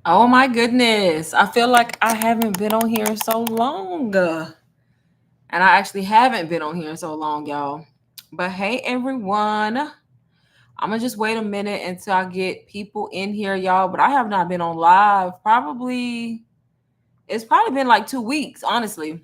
Oh my goodness. I feel like I haven't been on here in so long. And I actually haven't been on here in so long, y'all. But hey, everyone. I'm going to just wait a minute until I get people in here, y'all. But I have not been on live. It's probably been like 2 weeks, honestly.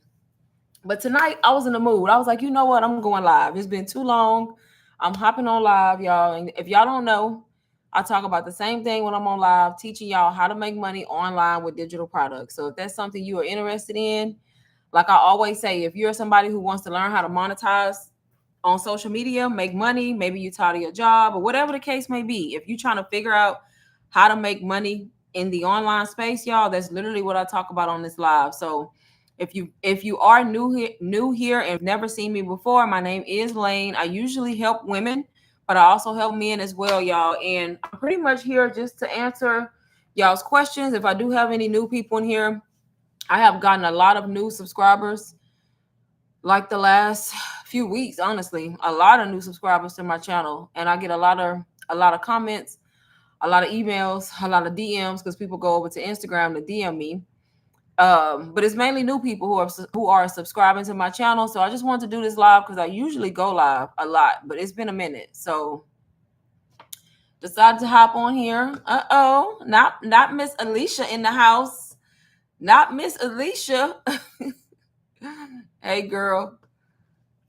But tonight I was in the mood. I was like, you know what? I'm going live. It's been too long. I'm hopping on live, y'all. And if y'all don't know, I talk about the same thing when I'm on live, teaching y'all how to make money online with digital products. So if that's something you are interested in, like I always say, if you're somebody who wants to learn how to monetize on social media, make money, maybe you're tired of your job or whatever the case may be, if you're trying to figure out how to make money in the online space, y'all, that's literally what I talk about on this live. So if you are new here and never seen me before, my name is Lane. I usually help women, but I also help men as well, y'all. And I'm pretty much here just to answer y'all's questions. If I do have any new people in here, I have gotten a lot of new subscribers like the last few weeks, honestly. A lot of new subscribers to my channel, and I get a lot of comments, a lot of emails, a lot of DMs because people go over to Instagram to DM me. But it's mainly new people who are subscribing to my channel. So I just wanted to do this live because I usually go live a lot, but it's been a minute. So decided to hop on here. Not Miss Alicia in the house. Not Miss Alicia. Hey girl.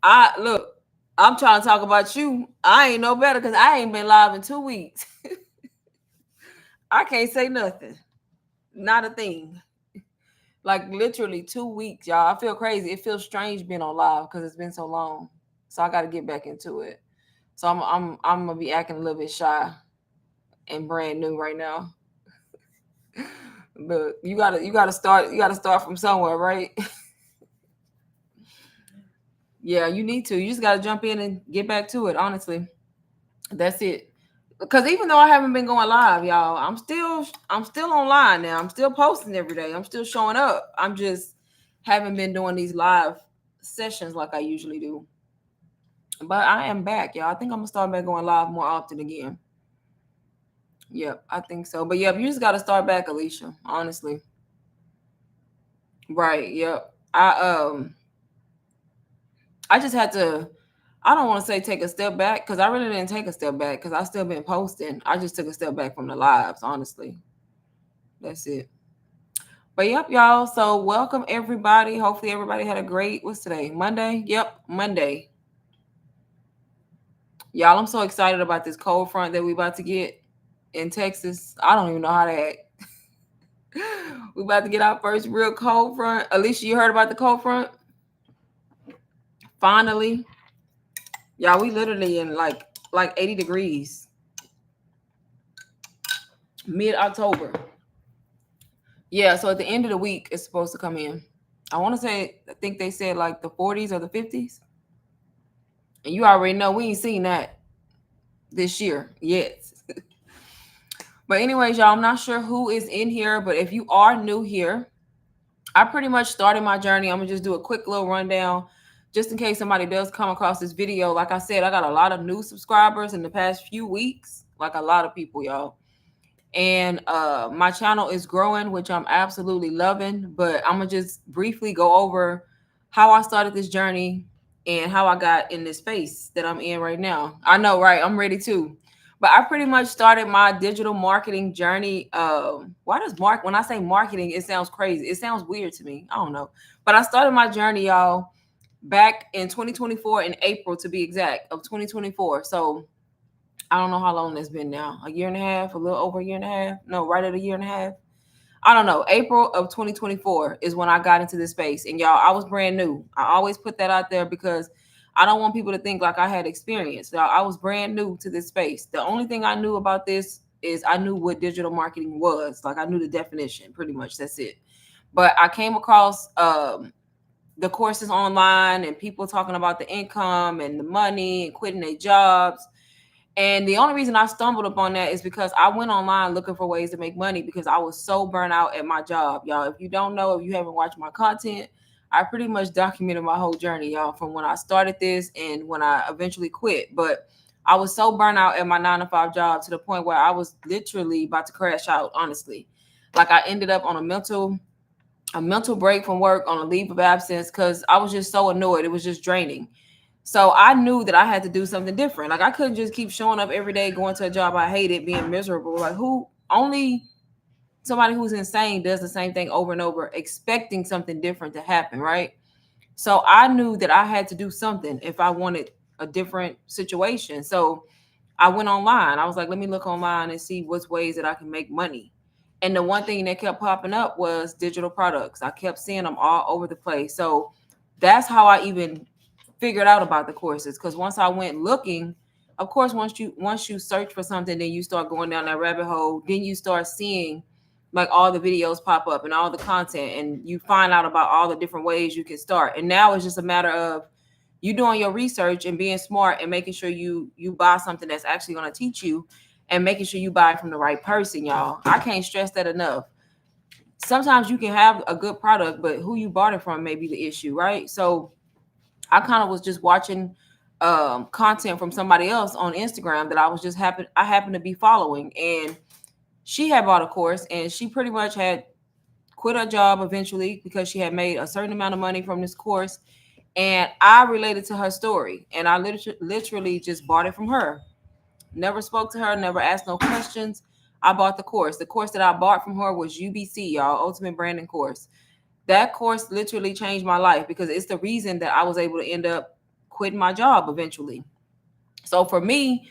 I look, I'm trying to talk about you. I ain't no better because I ain't been live in 2 weeks. I can't say nothing. Not a thing. Like literally 2 weeks, y'all. I feel crazy. It feels strange being on live because it's been so long. So I got to get back into it. So I'm gonna be acting a little bit shy and brand new right now. But you gotta start from somewhere, right? Yeah, you need to. You just gotta jump in and get back to it. Honestly, that's it. Because even though I haven't been going live, y'all, I'm still online now. I'm still posting every day. I'm still showing up. I'm just haven't been doing these live sessions like I usually do. But I am back, y'all. I think I'm gonna start back going live more often again. Yep, I think so. But yep, you just gotta start back, Alicia. Honestly. Right, yep. I just had to, I don't want to say take a step back because I really didn't take a step back because I still been posting. I just took a step back from the lives, honestly. That's it. But yep, y'all. So welcome everybody. Hopefully everybody had a great, what's today? Monday? Yep, Monday. Y'all, I'm so excited about this cold front that we about to get in Texas. I don't even know how to act. We about to get our first real cold front. Alicia, you heard about the cold front? Finally. Y'all, we literally in like 80 degrees. Mid-October. Yeah, so at the end of the week it's supposed to come in. I want to say, I think they said like the 40s or the 50s. And you already know we ain't seen that this year yet. But anyways, y'all, I'm not sure who is in here, but if you are new here, I pretty much started my journey. I'm gonna just do a quick little rundown just in case somebody does come across this video. Like I said, I got a lot of new subscribers in the past few weeks, like a lot of people, y'all. And my channel is growing, which I'm absolutely loving. But I'm gonna just briefly go over how I started this journey and how I got in this space that I'm in right now. I know, right? I'm ready too. But I pretty much started my digital marketing journey. Why does when I say marketing, it sounds crazy. It sounds weird to me. I don't know. But I started my journey, y'all, back in 2024 in April to be exact of 2024. So I don't know how long that's been now. A year and a half, a little over a year and a half. No, right at a year and a half. I don't know. April of 2024 is when I got into this space. And y'all, I was brand new. I always put that out there because I don't want people to think like I had experience. Y'all, I was brand new to this space. The only thing I knew about this is I knew what digital marketing was. Like I knew the definition, pretty much. That's it. But I came across the courses online and people talking about the income and the money and quitting their jobs, and the only reason I stumbled upon that is because I went online looking for ways to make money because I was so burnt out at my job. Y'all, if you don't know, if you haven't watched my content, I pretty much documented my whole journey, y'all, from when I started this and when I eventually quit. But I was so burnt out at my 9 to 5 job to the point where I was literally about to crash out, honestly. Like I ended up on a mental break from work, on a leave of absence, because I was just so annoyed. It was just draining. So I knew that I had to do something different. Like I couldn't just keep showing up every day, going to a job I hated, being miserable. Like who only somebody who's insane does the same thing over and over, expecting something different to happen, right? So I knew that I had to do something if I wanted a different situation. So I went online. I was like, let me look online and see what's ways that I can make money. And the one thing that kept popping up was digital products. I kept seeing them all over the place. So that's how I even figured out about the courses. Because once I went looking, of course, once you search for something, then you start going down that rabbit hole. Then you start seeing like all the videos pop up and all the content, and you find out about all the different ways you can start. And now it's just a matter of you doing your research and being smart and making sure you buy something that's actually going to teach you, and making sure you buy it from the right person, y'all. I can't stress that enough. Sometimes you can have a good product, but who you bought it from may be the issue, right? So I kind of was just watching content from somebody else on Instagram that I happened to be following, and she had bought a course, and she pretty much had quit her job eventually because she had made a certain amount of money from this course. And I related to her story, and I literally just bought it from her. Never spoke to her, never asked no questions. I bought the course. The course that I bought from her was UBC, y'all, Ultimate Branding Course. That course literally changed my life because it's the reason that I was able to end up quitting my job eventually. So for me,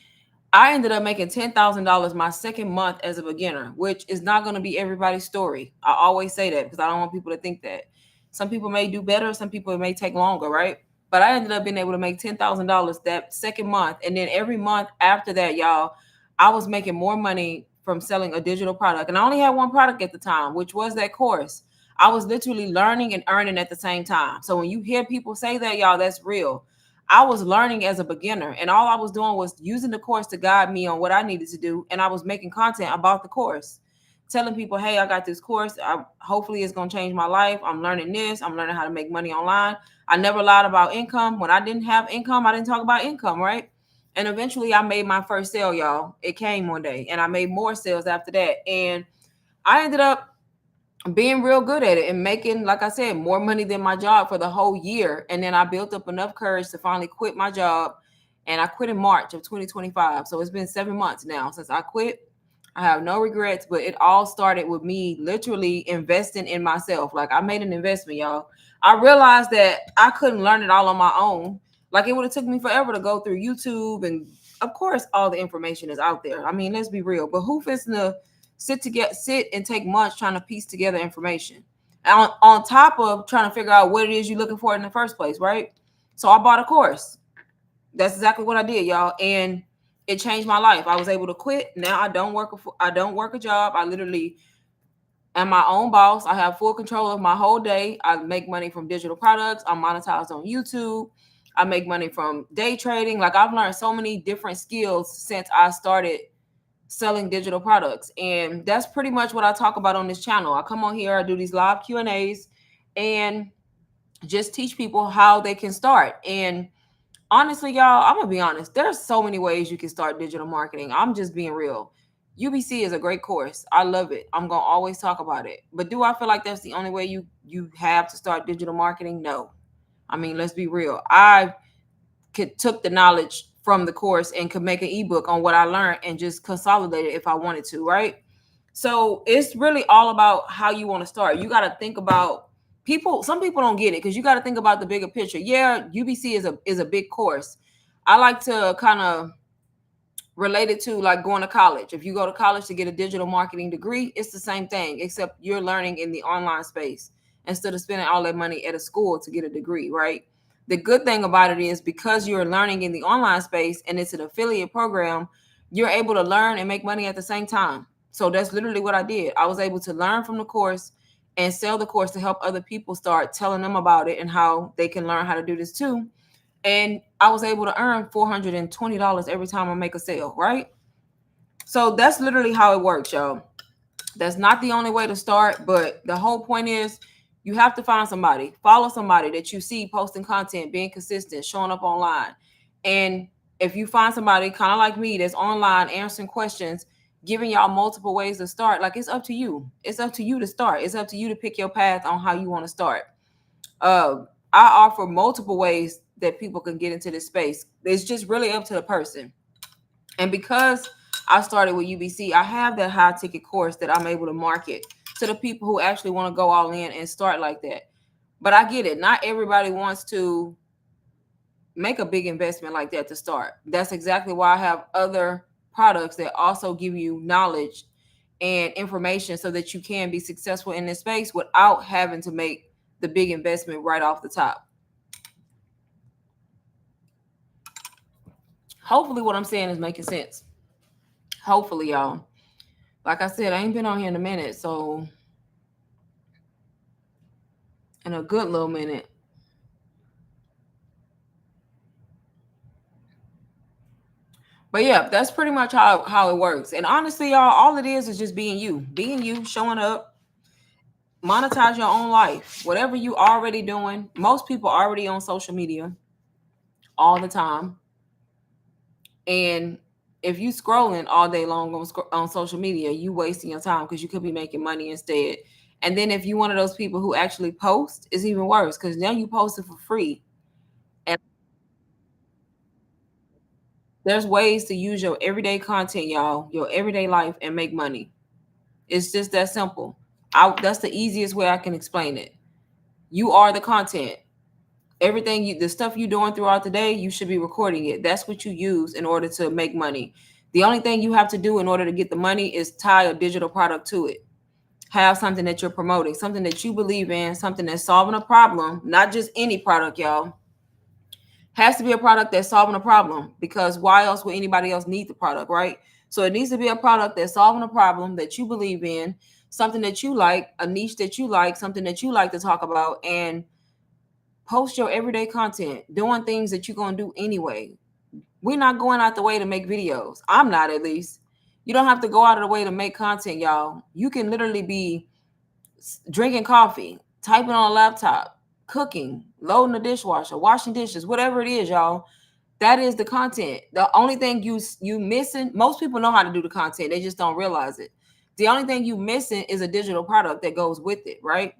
I ended up making $10,000 my second month as a beginner, which is not going to be everybody's story. I always say that because I don't want people to think that. Some people may do better, some people it may take longer, right? But I ended up being able to make $10,000 that second month. And then every month after that, y'all, I was making more money from selling a digital product. And I only had one product at the time, which was that course. I was literally learning and earning at the same time. So when you hear people say that, y'all, that's real. I was learning as a beginner, and all I was doing was using the course to guide me on what I needed to do. And I was making content about the course, telling people, hey, I got this course. Hopefully it's going to change my life. I'm learning this. I'm learning how to make money online. I never lied about income. When I didn't have income, I didn't talk about income, right? And eventually I made my first sale, y'all. It came one day, and I made more sales after that. And I ended up being real good at it and making, like I said, more money than my job for the whole year. And then I built up enough courage to finally quit my job. And I quit in March of 2025. So it's been 7 months now since I quit. I have no regrets, but it all started with me literally investing in myself. Like I made an investment, y'all. I realized that I couldn't learn it all on my own. Like it would have took me forever to go through YouTube, and of course all the information is out there. I mean, let's be real. But who fits in the sit and take months trying to piece together information on top of trying to figure out what it is you're looking for in the first place, right? So I bought a course. That's exactly what I did, y'all, and it changed my life. I was able to quit. Now I don't work a job. I literally am my own boss. I have full control of my whole day. I make money from digital products. I'm monetized on YouTube. I make money from day trading. Like I've learned so many different skills since I started selling digital products, and that's pretty much what I talk about on this channel. I come on here, I do these live Q&As, and just teach people how they can start. And honestly, y'all, I'm gonna be honest, there's so many ways you can start digital marketing. I'm just being real. UBC is a great course. I love it. I'm gonna always talk about it. But do I feel like that's the only way you have to start digital marketing? No. I mean, let's be real. I took the knowledge from the course and could make an ebook on what I learned and just consolidate it if I wanted to, right? So it's really all about how you want to start. You got to think about people. Some people don't get it because you got to think about the bigger picture. Yeah, UBC is a big course. I like to kind of related to like going to college. If you go to college to get a digital marketing degree, it's the same thing, except you're learning in the online space instead of spending all that money at a school to get a degree, right? The good thing about it is because you're learning in the online space and it's an affiliate program, you're able to learn and make money at the same time. So that's literally what I did. I was able to learn from the course and sell the course to help other people start telling them about it and how they can learn how to do this too. And I was able to earn $420 every time I make a sale, right? So that's literally how it works, y'all. That's not the only way to start, but the whole point is you have to find somebody, follow somebody that you see posting content, being consistent, showing up online. And if you find somebody kind of like me that's online answering questions, giving y'all multiple ways to start. Like, it's up to you. It's up to you to start. It's up to you to pick your path on how you want to start. Uh, I offer multiple ways that people can get into this space. It's just really up to the person. And because I started with UBC, I have that high ticket course that I'm able to market to the people who actually want to go all in and start like that. But I get it. Not everybody wants to make a big investment like that to start. That's exactly why I have other products that also give you knowledge and information so that you can be successful in this space without having to make the big investment right off the top. Hopefully what I'm saying is making sense. Hopefully, y'all. Like I said, I ain't been on here in a minute, so in a good little minute. But yeah, that's pretty much how it works. And honestly, y'all, all it is just being you, showing up, monetize your own life. Whatever you already doing. Most people already on social media all the time. And if you scrolling all day long on social media, you wasting your time because you could be making money instead. And then if you one of those people who actually post, it's even worse because now you post it for free. And there's ways to use your everyday content, y'all, your everyday life and make money. It's just that simple. That's the easiest way I can explain it. You are the content. Everything the stuff you're doing throughout the day, you should be recording it. That's what you use in order to make money. The only thing you have to do in order to get the money is tie a digital product to it. Have something that you're promoting, something that you believe in, something that's solving a problem, not just any product, y'all. Has to be a product that's solving a problem because why else would anybody else need the product, right? So it needs to be a product that's solving a problem that you believe in, something that you like, a niche that you like, something that you like to talk about, and post your everyday content, doing things that you're going to do anyway. We're not going out the way to make videos. I'm not, at least. You don't have to go out of the way to make content, y'all. You can literally be drinking coffee, typing on a laptop, cooking, loading the dishwasher, washing dishes, whatever it is, y'all. That is the content. The only thing you missing, most people know how to do the content. They just don't realize it. The only thing you missing is a digital product that goes with it, right?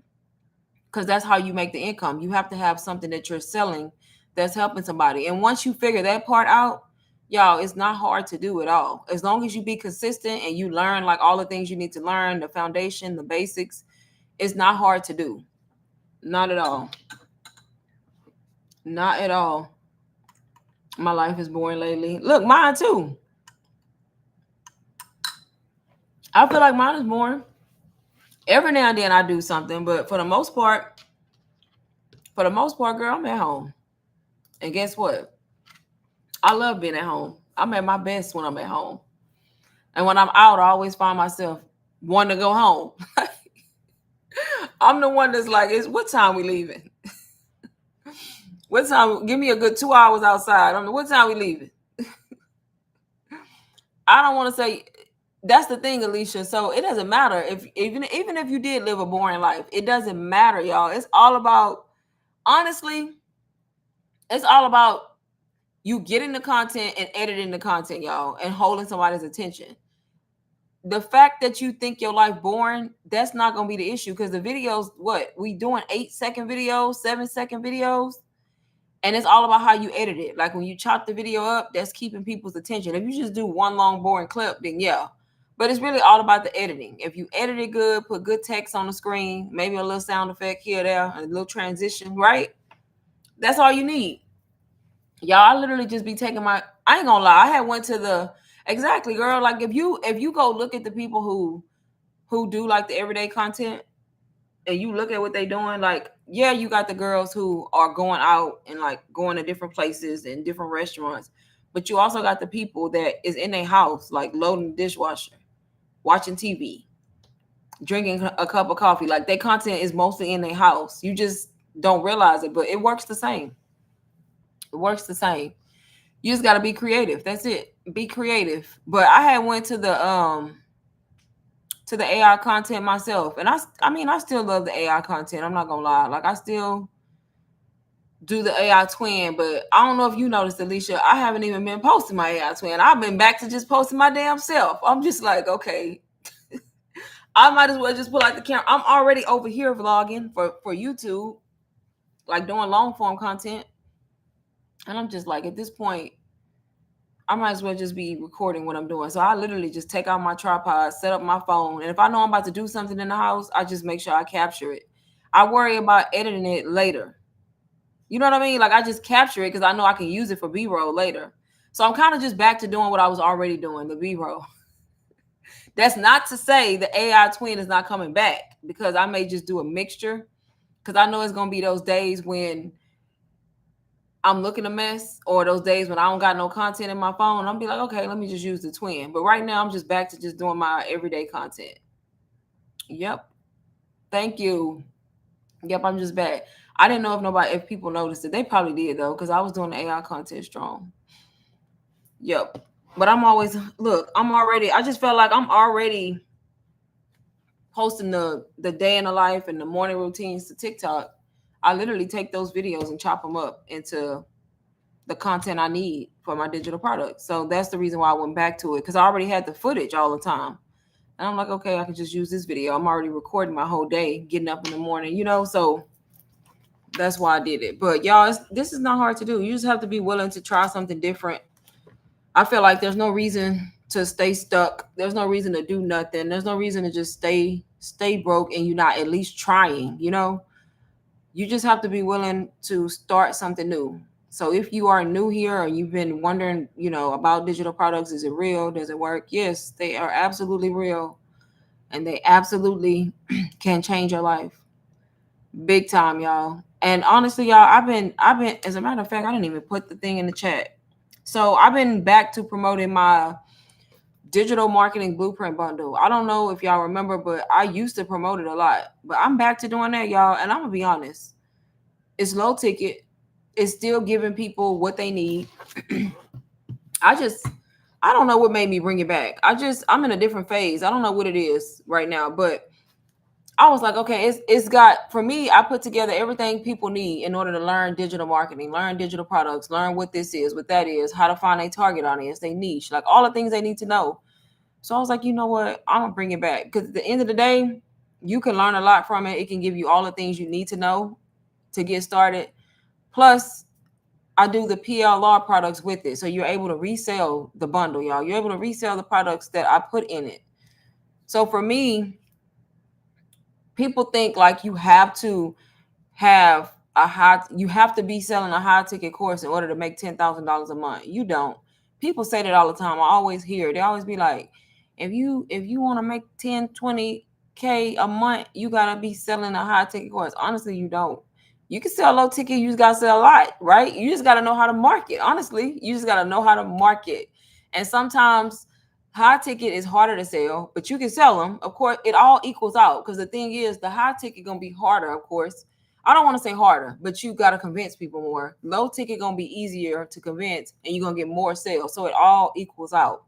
Because that's how you make the income. You have to have something that you're selling that's helping somebody. And once you figure that part out, y'all, it's not hard to do at all. As long as you be consistent and you learn like all the things you need to learn, the foundation, the basics, it's not hard to do. Not at all. Not at all. My life is boring lately. Look, mine too. I feel like mine is boring. Every now and then I do something, but for the most part, girl, I'm at home. And guess what? I love being at home. I'm at my best when I'm at home. And when I'm out, I always find myself wanting to go home. I'm the one that's like, "It's what time we leaving? What time? Give me a good 2 hours outside. What time we leaving?" I don't want to say that's the thing, Alicia. So it doesn't matter if even if you did live a boring life, it doesn't matter, y'all. It's all about honestly, it's all about you getting the content and editing the content, y'all, and holding somebody's attention. The fact that you think your life boring, that's not gonna be the issue because the videos, what we doing 8-second videos, 7-second videos, and it's all about how you edit it. Like when you chop the video up, that's keeping people's attention. If you just do one long boring clip, then yeah. But it's really all about the editing. If you edit it good, put good text on the screen, maybe a little sound effect here, there, a little transition, right? That's all you need. Y'all, I literally just be taking I ain't gonna lie, I had went to the exactly, girl. Like if you go look at the people who do like the everyday content and you look at what they doing, like, yeah, you got the girls who are going out and like going to different places and different restaurants, but you also got the people that is in their house, like loading the dishwasher, watching TV, drinking a cup of coffee. Like their content is mostly in their house. You just don't realize it, but it works the same. It works the same. You just gotta be creative. That's it. Be creative. But I had went to the AI content myself. And I mean, I still love the AI content. I'm not gonna lie. Like I still do the AI twin, but I don't know if you noticed, Alicia, I haven't even been posting my AI twin. I've been back to just posting my damn self. I'm just like, okay, I might as well just pull out the camera. I'm already over here vlogging for YouTube, like doing long form content. And I'm just like, at this point, I might as well just be recording what I'm doing. So I literally just take out my tripod, set up my phone, and if I know I'm about to do something in the house, I just make sure I capture it. I worry about editing it later. You know what I mean? Like I just capture it because I know I can use it for B-roll later. So I'm kind of just back to doing what I was already doing, the B-roll. That's not to say the AI twin is not coming back, because I may just do a mixture, because I know it's going to be those days when I'm looking a mess, or those days when I don't got no content in my phone. I'll be like, okay, let me just use the twin. But right now I'm just back to just doing my everyday content. Yep. Thank you. Yep, I'm just back. I didn't know if people noticed it. They probably did though, because I was doing the AI content strong. Yep. But I just felt like I'm already posting the day in the life and the morning routines to TikTok. I literally take those videos and chop them up into the content I need for my digital products. So that's the reason why I went back to it, because I already had the footage all the time. And I'm like, okay, I can just use this video. I'm already recording my whole day, getting up in the morning, so that's why I did it. But y'all, this is not hard to do. You just have to be willing to try something different. I feel like there's no reason to stay stuck. There's no reason to do nothing. There's no reason to just stay broke and you're not at least trying, You just have to be willing to start something new. So if you are new here or you've been wondering, about digital products, is it real? Does it work? Yes, they are absolutely real. And they absolutely can change your life. Big time, y'all. And honestly, y'all, I've been, as a matter of fact, I didn't even put the thing in the chat. So I've been back to promoting my digital marketing blueprint bundle. I don't know if y'all remember, but I used to promote it a lot. But I'm back to doing that, y'all. And I'm gonna be honest, it's low ticket. It's still giving people what they need. I don't know what made me bring it back. I'm in a different phase. I don't know what it is right now, but I was like, okay, it's got, for me, I put together everything people need in order to learn digital marketing, learn digital products, learn what this is, what that is, how to find a target audience, they niche, like all the things they need to know. So I was like, you know what? I'm gonna bring it back, because at the end of the day, you can learn a lot from it. It can give you all the things you need to know to get started. Plus, I do the PLR products with it. So you're able to resell the bundle, y'all. You're able to resell the products that I put in it. So for me, people think like you have to be selling a high ticket course in order to make $10,000 a month. You don't. People say that all the time. I always hear it. They always be like, if you want to make 10, 20K a month, you got to be selling a high ticket course. Honestly, you don't. You can sell low ticket, you just got to sell a lot, right? You just got to know how to market. Honestly, you just got to know how to market. And sometimes high ticket is harder to sell, but you can sell them. Of course, it all equals out, because the thing is, the high ticket going to be harder, of course. I don't want to say harder, but you got to convince people more. Low ticket going to be easier to convince, and you're going to get more sales. So it all equals out,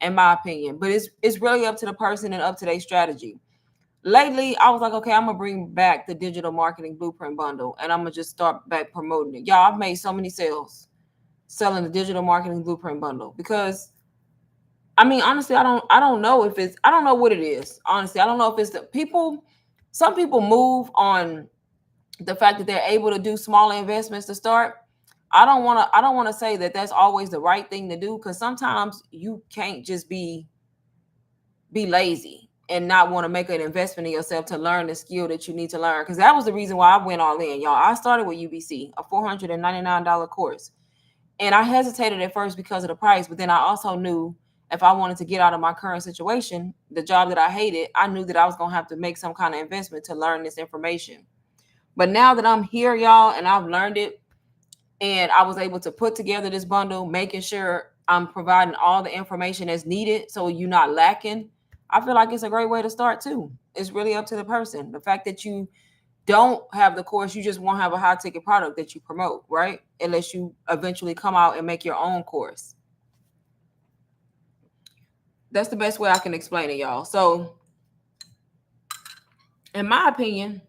in my opinion. But it's really up to the person and up to their strategy. Lately, I was like, okay, I'm going to bring back the digital marketing blueprint bundle, and I'm going to just start back promoting it. Y'all, I've made so many sales selling the digital marketing blueprint bundle, because I mean, honestly, I don't know I don't know what it is. Honestly, I don't know if it's the people. Some people move on the fact that they're able to do smaller investments to start. I don't want to say that that's always the right thing to do, because sometimes you can't just be lazy and not want to make an investment in yourself to learn the skill that you need to learn. Because that was the reason why I went all in, y'all. I started with UBC, a $499 course. And I hesitated at first because of the price, but then I also knew if I wanted to get out of my current situation, the job that I hated, I knew that I was going to have to make some kind of investment to learn this information. But now that I'm here, y'all, and I've learned it, and I was able to put together this bundle, making sure I'm providing all the information that's needed so you're not lacking, I feel like it's a great way to start too. It's really up to the person. The fact that you don't have the course, you just won't have a high ticket product that you promote, right? Unless you eventually come out and make your own course. That's the best way I can explain it, y'all. So, in my opinion,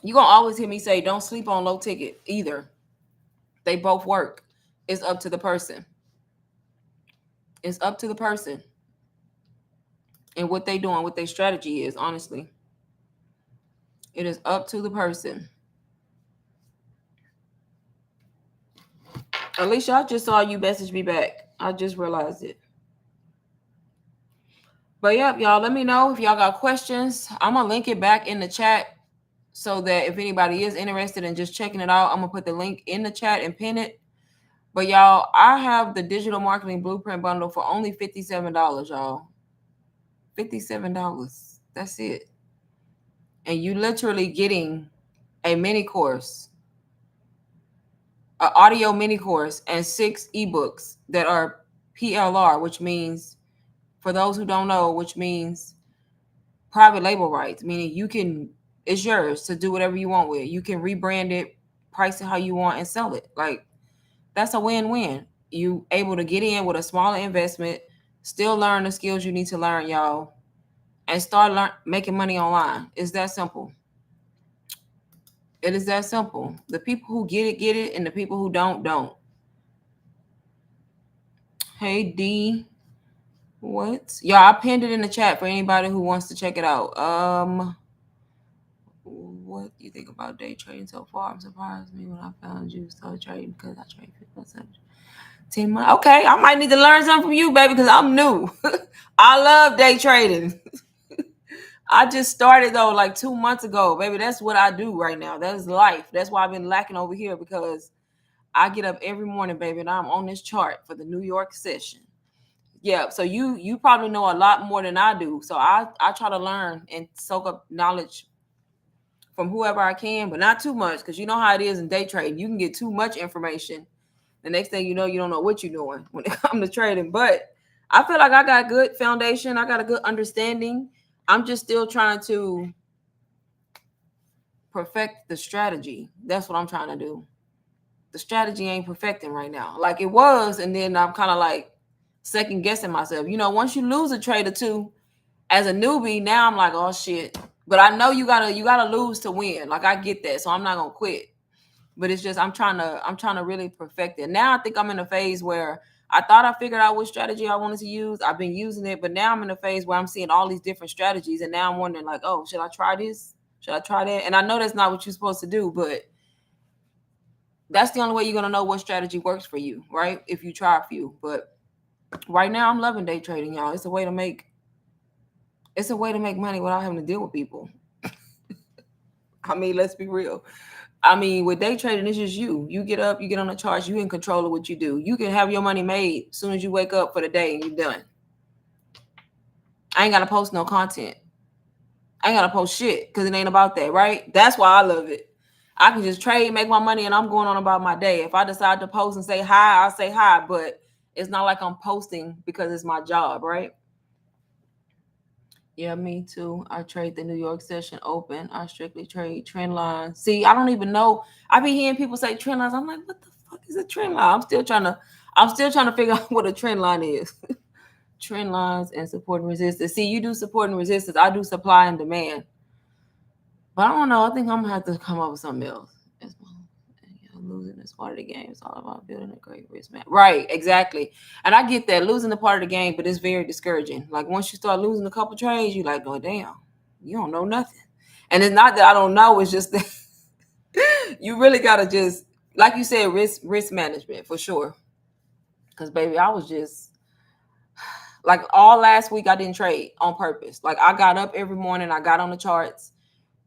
you're going to always hear me say, don't sleep on low ticket either. They both work. It's up to the person. It's up to the person and what they doing, what their strategy is, honestly. It is up to the person. Alicia, I just saw you message me back. I just realized it. But yep, y'all, let me know if y'all got questions. I'm gonna link it back in the chat so that if anybody is interested in just checking it out, I'm gonna put the link in the chat and pin it. But y'all, I have the digital marketing blueprint bundle for only $57, y'all. $57. That's it. And you literally getting a mini course, an audio mini course, and 6 ebooks that are PLR, which means, for those who don't know, which means private label rights, meaning you can, it's yours to do whatever you want with it. You can rebrand it, price it how you want, and sell it. Like, that's a win-win. You able to get in with a smaller investment, still learn the skills you need to learn, y'all, and start making money online. It's that simple. It is that simple. The people who get it, and the people who don't. Hey D, what? Y'all, I pinned it in the chat for anybody who wants to check it out. What do you think about day trading so far? I'm surprised me when I found you started trading because I trade 50%. 10 months. Okay, I might need to learn something from you, baby, because I'm new. I love day trading. I just started though like 2 months ago, baby. That's what I do right now. That's life. That's why I've been lacking over here, because I get up every morning, baby, and I'm on this chart for the New York session. Yeah, so you probably know a lot more than I do. So I try to learn and soak up knowledge from whoever I can, but not too much, because you know how it is in day trading. You can get too much information. The next thing you know, you don't know what you're doing when it comes to trading. But I feel like I got a good foundation. I got a good understanding. I'm just still trying to perfect the strategy. That's what I'm trying to do. The strategy ain't perfecting right now. Like it was, and then I'm kind of like second guessing myself. You know, once you lose a trade or two as a newbie, now I'm like, oh shit. But I know you gotta lose to win. Like I get that, so I'm not gonna quit. But it's just I'm trying to really perfect it. Now I think I'm in a phase where I thought I figured out what strategy I wanted to use. I've been using it, but now I'm in a phase where I'm seeing all these different strategies, and now I'm wondering like, oh, should I try this? Should I try that? And I know that's not what you're supposed to do, but that's the only way you're gonna know what strategy works for you, right? If you try a few. But right now I'm loving day trading, y'all. It's a way to make money without having to deal with people. I mean, let's be real. I mean, with day trading, it's just you. You get up, you get on the charts, you in control of what you do. You can have your money made as soon as you wake up for the day and you're done. I ain't gotta post no content. I ain't gotta post shit because it ain't about that, right? That's why I love it. I can just trade, make my money, and I'm going on about my day. If I decide to post and say hi, I'll say hi, but it's not like I'm posting because it's my job, right? Yeah, me too. I trade the New York session open. I strictly trade trend lines. See, I don't even know. I be hearing people say trend lines. I'm like, what the fuck is a trend line? I'm still trying to figure out what a trend line is. Trend lines and support and resistance. See, you do support and resistance. I do supply and demand. But I don't know. I think I'm gonna have to come up with something else. Losing is part of the game. It's all about building a great risk man. Right, exactly. And I get that losing the part of the game, but it's very discouraging. Like once you start losing a couple trades, you like, oh damn, you don't know nothing. And it's not that I don't know, it's just that you really gotta just, like you said, risk management for sure. Cause baby, I was just like all last week I didn't trade on purpose. Like I got up every morning, I got on the charts,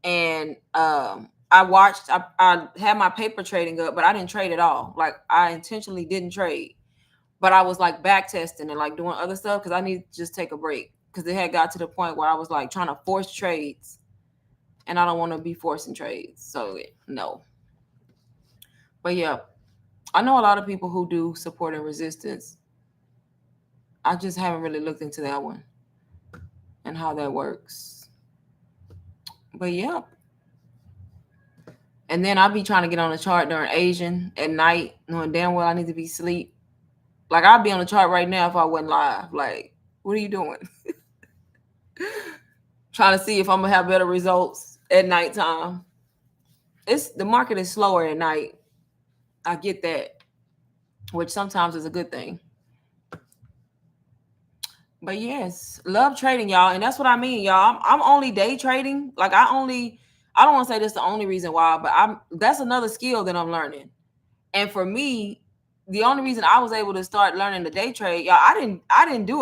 and I had my paper trading up, but I didn't trade at all. Like I intentionally didn't trade, but I was like back testing and like doing other stuff because I need to just take a break because it had got to the point where I was like trying to force trades, and I don't want to be forcing trades. So no. But yeah, I know a lot of people who do support and resistance. I just haven't really looked into that one and how that works. But yeah. And then I'll be trying to get on the chart during Asian at night, knowing damn well I need to be asleep. Like I'd be on the chart right now if I wasn't live. Like, what are you doing? Trying to see if I'm gonna have better results at nighttime. The market is slower at night. I get that, which sometimes is a good thing. But yes, love trading, y'all, and that's what I mean, y'all. I'm only day trading. Like I don't want to say that's the only reason why, but that's another skill that I'm learning. And for me, the only reason I was able to start learning the day trade, y'all, I didn't do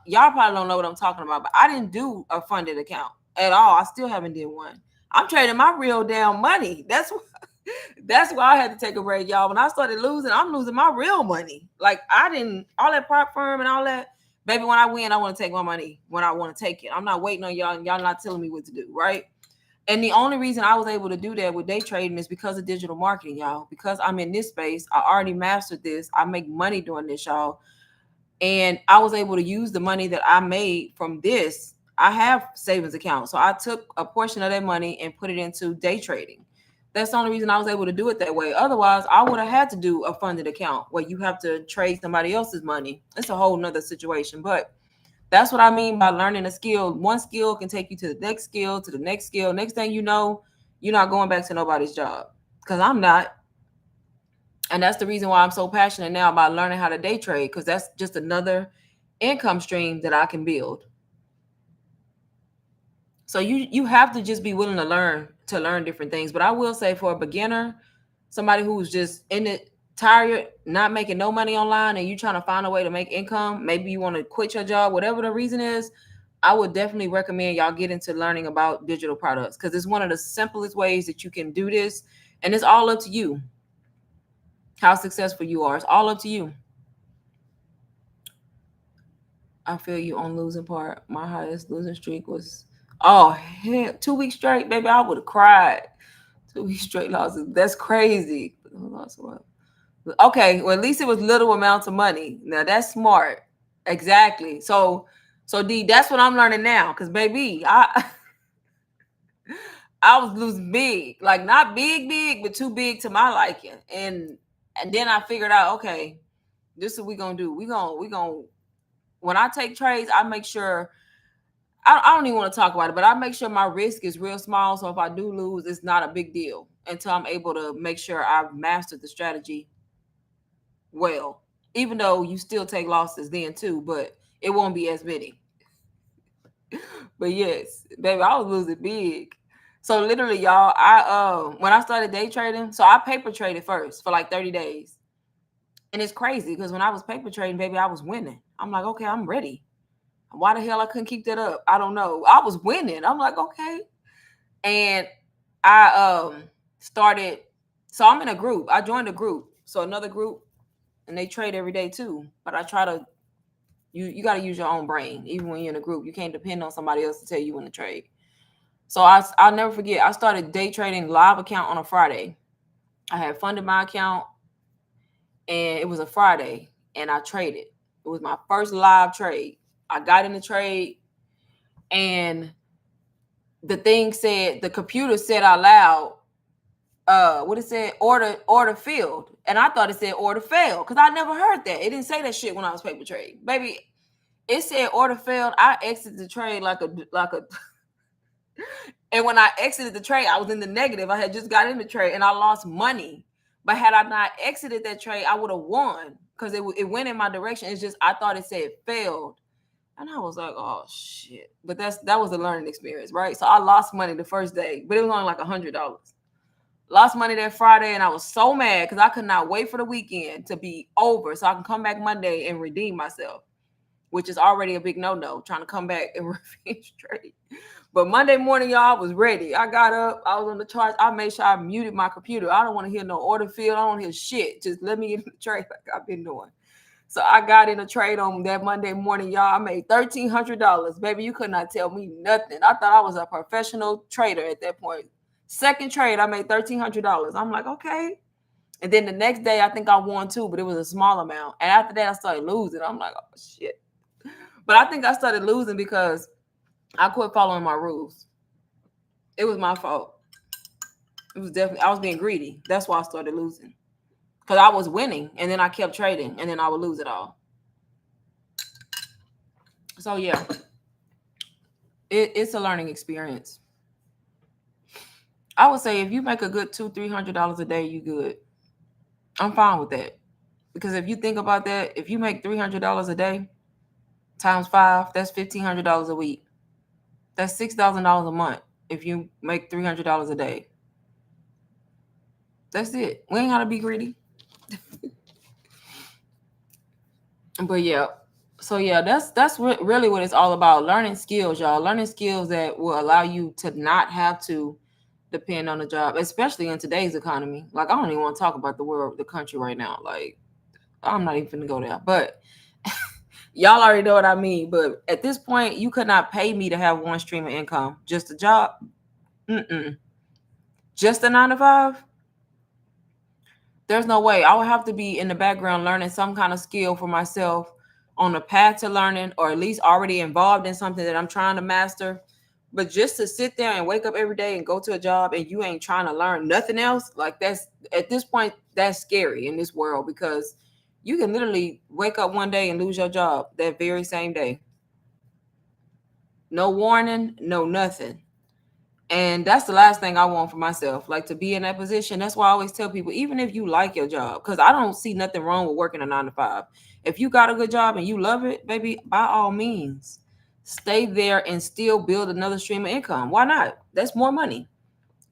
y'all probably don't know what I'm talking about, but I didn't do a funded account at all. I still haven't did one. I'm trading my real damn money. That's why I had to take a break, y'all. When I started losing, I'm losing my real money. Like I didn't all that prop firm and all that. Baby, when I win, I want to take my money when I want to take it. I'm not waiting on y'all and y'all not telling me what to do, right? And the only reason I was able to do that with day trading is because of digital marketing, y'all. Because I'm in this space, I already mastered this. I make money doing this, y'all. And I was able to use the money that I made from this. I have savings accounts. So I took a portion of that money and put it into day trading. That's the only reason I was able to do it that way. Otherwise, I would have had to do a funded account where you have to trade somebody else's money. It's a whole nother situation. But that's what I mean by learning a skill. One skill can take you to the next skill, to the next skill. Next thing you know, you're not going back to nobody's job. Because I'm not. And that's the reason why I'm so passionate now about learning how to day trade, because that's just another income stream that I can build. So you have to just be willing to learn different things. But I will say, for a beginner, somebody who's just in it, tired, not making no money online, and you trying to find a way to make income, maybe you want to quit your job, whatever the reason is, I would definitely recommend y'all get into learning about digital products, because it's one of the simplest ways that you can do this. And it's all up to you how successful you are. It's all up to you. I feel you on losing part. My highest losing streak was, oh hell, 2 weeks straight, baby. I would have cried. 2 weeks straight losses. That's crazy. Okay, well at least it was little amounts of money. Now that's smart. Exactly. So D, that's what I'm learning now. Cause baby, I was losing big. Like not big, big, but too big to my liking. And then I figured out, okay, this is what we gonna do. We gonna when I take trades, I make sure I don't even want to talk about it, but I make sure my risk is real small. So if I do lose, it's not a big deal until I'm able to make sure I've mastered the strategy well. Even though you still take losses then too, but it won't be as many. But yes, baby, I was losing big. So literally, y'all, I when I started day trading, so I paper traded first for like 30 days. And it's crazy because when I was paper trading, baby, I was winning. I'm like, okay, I'm ready. Why the hell I couldn't keep that up? I don't know. I was winning. I'm like, okay. And I started, so I'm in a group. I joined a group. So another group, and they trade every day too. But I try to you got to use your own brain even when you're in a group. You can't depend on somebody else to tell you when to trade. So I'll never forget. I started day trading live account on a Friday. I had funded my account, and it was a Friday, and I traded. It was my first live trade. I got in the trade, and the computer said out loud, what it said, order filled. And I thought it said order failed because I never heard that. It didn't say that shit when I was paper trade. Baby, it said order failed. I exited the trade like a and when I exited the trade, I was in the negative. I had just got in the trade and I lost money. But had I not exited that trade, I would have won because it went in my direction. It's just I thought it said failed. And I was like, oh shit. But that was a learning experience, right? So I lost money the first day, but it was only like $100. Lost money that Friday, and I was so mad because I could not wait for the weekend to be over so I can come back Monday and redeem myself, which is already a big no-no, trying to come back and revenge trade. But Monday morning, y'all, I was ready. I got up. I was on the charts. I made sure I muted my computer. I don't want to hear no order field. I don't want to hear shit. Just let me get in the trade like I've been doing. So I got in a trade on that Monday morning, y'all. I made $1,300. Baby, you could not tell me nothing. I thought I was a professional trader at that point. Second trade, I made $1,300. I'm like, okay. And then the next day, I think I won too, but it was a small amount. And after that, I started losing. I'm like, oh, shit. But I think I started losing because I quit following my rules. It was my fault. It was definitely, I was being greedy. That's why I started losing. Because I was winning, and then I kept trading, and then I would lose it all. So, yeah, it's a learning experience. I would say if you make a good $200-$300 a day, you good. I'm fine with that. Because if you think about that, if you make $300 a day times five, that's $1,500 a week. That's $6,000 a month if you make $300 a day. That's it. We ain't gotta be greedy. But yeah, so yeah, that's really what it's all about. Learning skills, y'all. Learning skills that will allow you to not have to depend on a job, especially in today's economy. Like I don't even want to talk about the world, the country right now. Like I'm not even gonna go there. But y'all already know what I mean. But at this point, you could not pay me to have one stream of income. Just a job. Mm-mm. Just a 9 to 5. There's no way. I would have to be in the background learning some kind of skill for myself on the path to learning, or at least already involved in something that I'm trying to master. But just to sit there and wake up every day and go to a job and you ain't trying to learn nothing else, like that's at this point, that's scary in this world because you can literally wake up one day and lose your job that very same day. No warning, no nothing. And that's the last thing I want for myself, like to be in that position. That's why I always tell people, even if you like your job, because I don't see nothing wrong with working a 9 to 5. If you got a good job and you love it, baby, by all means, stay there and still build another stream of income. Why not? That's more money.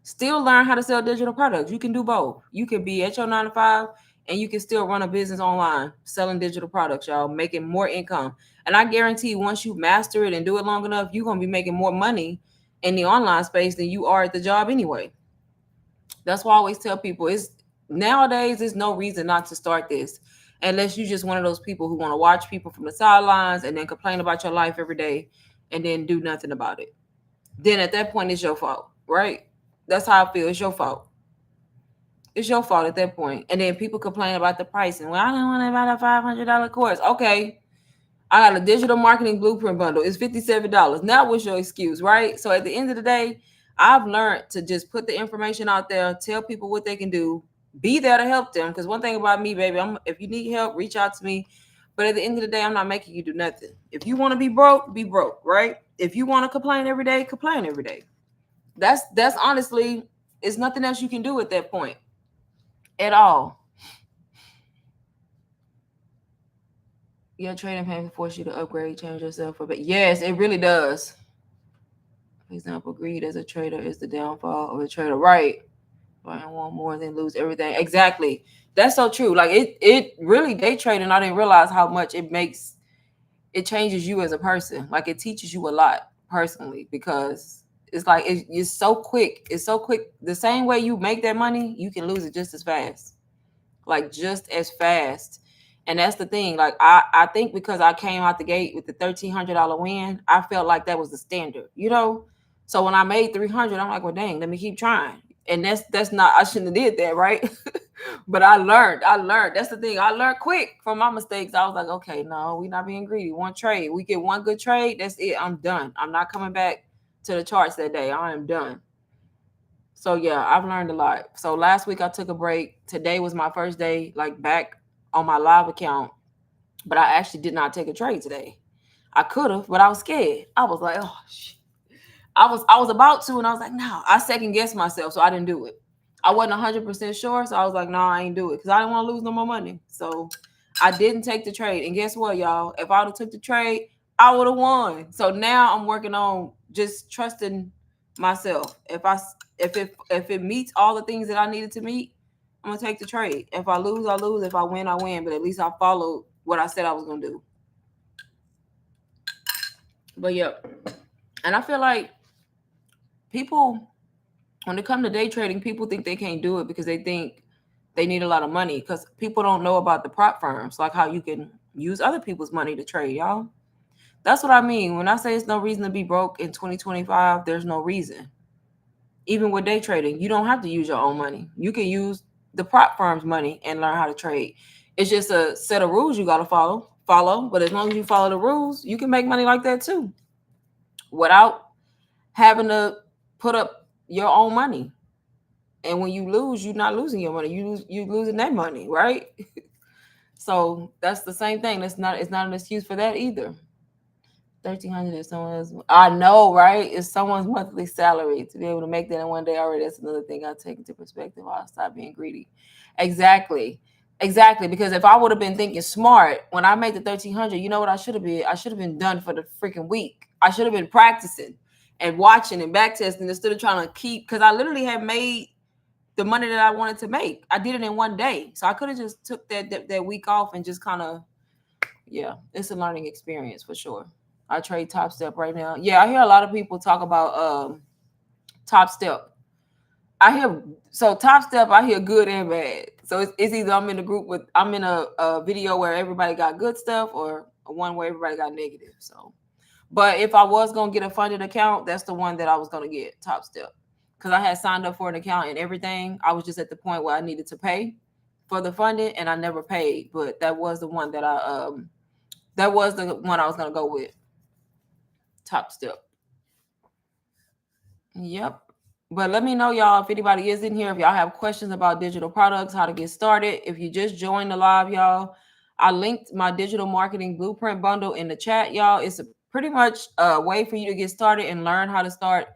Still learn how to sell digital products. You can do both. You can be at your 9 to 5 and you can still run a business online selling digital products, y'all, making more income. And I guarantee once you master it and do it long enough, you're going to be making more money in the online space than you are at the job anyway. That's why I always tell people is nowadays there's no reason not to start this unless you just one of those people who want to watch people from the sidelines and then complain about your life every day and then do nothing about it. Then at that point it's your fault, right? That's how I feel. It's your fault. It's your fault at that point. And then people complain about the pricing. Well, I don't want to buy a $500 course. Okay, I got a digital marketing blueprint bundle. It's $57. Now what's your excuse, right? So at the end of the day, I've learned to just put the information out there, tell people what they can do, be there to help them. Because one thing about me, baby, if you need help, reach out to me. But at the end of the day, I'm not making you do nothing. If you want to be broke, right? If you want to complain every day, complain every day. That's honestly, it's nothing else you can do at that point at all. Your trading plan force you to upgrade, change yourself for but yes, it really does. For example, greed as a trader is the downfall of a trader. Right. I want more than lose everything. Exactly. That's so true. Like it really day trading, I didn't realize how much it changes you as a person. Like it teaches you a lot personally because it's like it's so quick. It's so quick. The same way you make that money, you can lose it just as fast. Like just as fast. And that's the thing. Like I think because I came out the gate with the $1,300 win, I felt like that was the standard, you know. So when I made 300, I'm like, well, dang, let me keep trying. And that's not I shouldn't have did that, right? But I learned. I learned. That's the thing. I learned quick from my mistakes. I was like, okay, no, we're not being greedy. One trade, we get one good trade. That's it. I'm done. I'm not coming back to the charts that day. I am done. So yeah, I've learned a lot. So last week I took a break. Today was my first day like back on my live account, but I actually did not take a trade today. I could have, but I was scared. I was like, oh shit. I was about to, and I was like, no. I second guessed myself, so I didn't do it. I wasn't 100% sure, so I was like, no, I ain't do it because I didn't want to lose no more money. So I didn't take the trade. And guess what, y'all? If I would have took the trade, I would have won. So now I'm working on just trusting myself. If it meets all the things that I needed to meet, I'm gonna take the trade. If I lose, I lose. If I win, I win. But at least I followed what I said I was gonna do. But yeah, and I feel like people when it comes to day trading, people think they can't do it because they think they need a lot of money because people don't know about the prop firms, like how you can use other people's money to trade, y'all. That's what I mean. When I say it's no reason to be broke in 2025, there's no reason. Even with day trading, you don't have to use your own money. You can use the prop firm's money and learn how to trade. It's just a set of rules you got to follow. But as long as you follow the rules, you can make money like that too without having to put up your own money. And when you lose, you're not losing your money. You losing that money, right? So that's the same thing. It's not an excuse for that either. $1,300 is someone's. I know, right? It's someone's monthly salary to be able to make that in one day already. That's another thing I take into perspective. I'll stop being greedy. Exactly. Exactly. Because if I would have been thinking smart when I made the 1,300, you know what I should have been? I should have been done for the freaking week. I should have been practicing and watching and back testing instead of trying to keep, because I literally had made the money that I wanted to make. I did it in one day. So I could have just took that week off and just kind of, yeah, it's a learning experience for sure. I trade Top Step right now. Yeah, I hear a lot of people talk about Top Step. I hear so Top Step. I hear good and bad. So it's either I'm in a group with I'm in a video where everybody got good stuff, or one where everybody got negative. So, but if I was gonna get a funded account, that's the one that I was gonna get, Top Step, because I had signed up for an account and everything. I was just at the point where I needed to pay for the funding, and I never paid. But that was the one that was the one I was gonna go with, Top Step. Yep. But let me know, y'all, if anybody is in here, if y'all have questions about digital products, how to get started. If you just joined the live, y'all, I linked my digital marketing blueprint bundle in the chat, y'all. It's pretty much a way for you to get started and learn how to start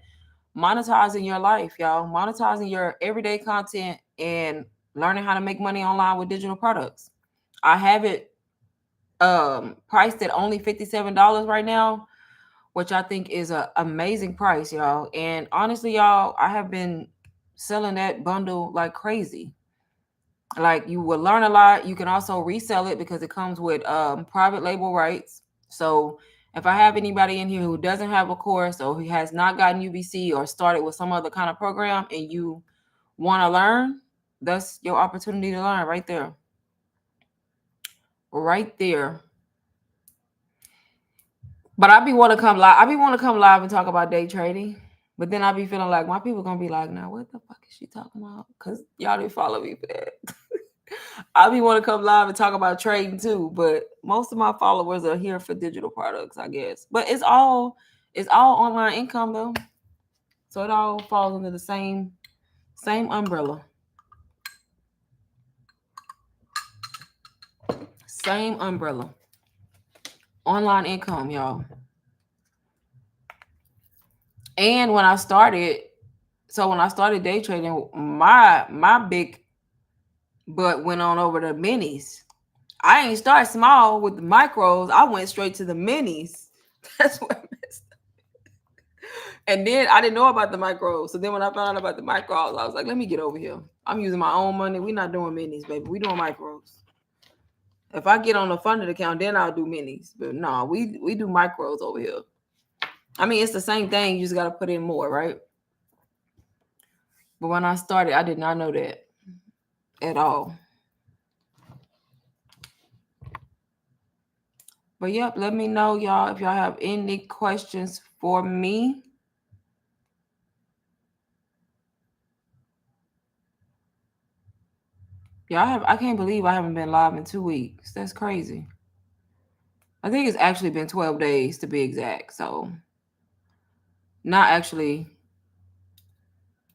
monetizing your life, y'all. Monetizing your everyday content and learning how to make money online with digital products. I have it priced at only $57 right now, which I think is an amazing price, y'all. And honestly, y'all, I have been selling that bundle like crazy. Like, you will learn a lot. You can also resell it because it comes with private label rights. So if I have anybody in here who doesn't have a course or who has not gotten UBC or started with some other kind of program and you want to learn, that's your opportunity to learn right there. Right there. But I be want to come live. I be want to come live and talk about day trading. But then I be feeling like my people gonna be like, now what the fuck is she talking about? Cause y'all didn't follow me for that. I be want to come live and talk about trading too. But most of my followers are here for digital products, I guess. But it's all online income though. So it all falls under the same umbrella. Same umbrella. Online income, y'all. And when I started, when I started day trading, my big butt went on over the minis. I ain't start small with the micros. I went straight to the minis. That's what I messed up. And then I didn't know about the micros. So then when I found out about the micros, I was like, let me get over here. I'm using my own money. We're not doing minis, baby. We doing micros. If I get on a funded account, then I'll do minis. But no, we do micros over here. I mean, it's the same thing. You just got to put in more, right? But when I started, I did not know that at all. But yep, let me know, y'all, if y'all have any questions for me. I can't believe I haven't been live in 2 weeks. That's crazy. I think it's actually been 12 days to be exact. So not actually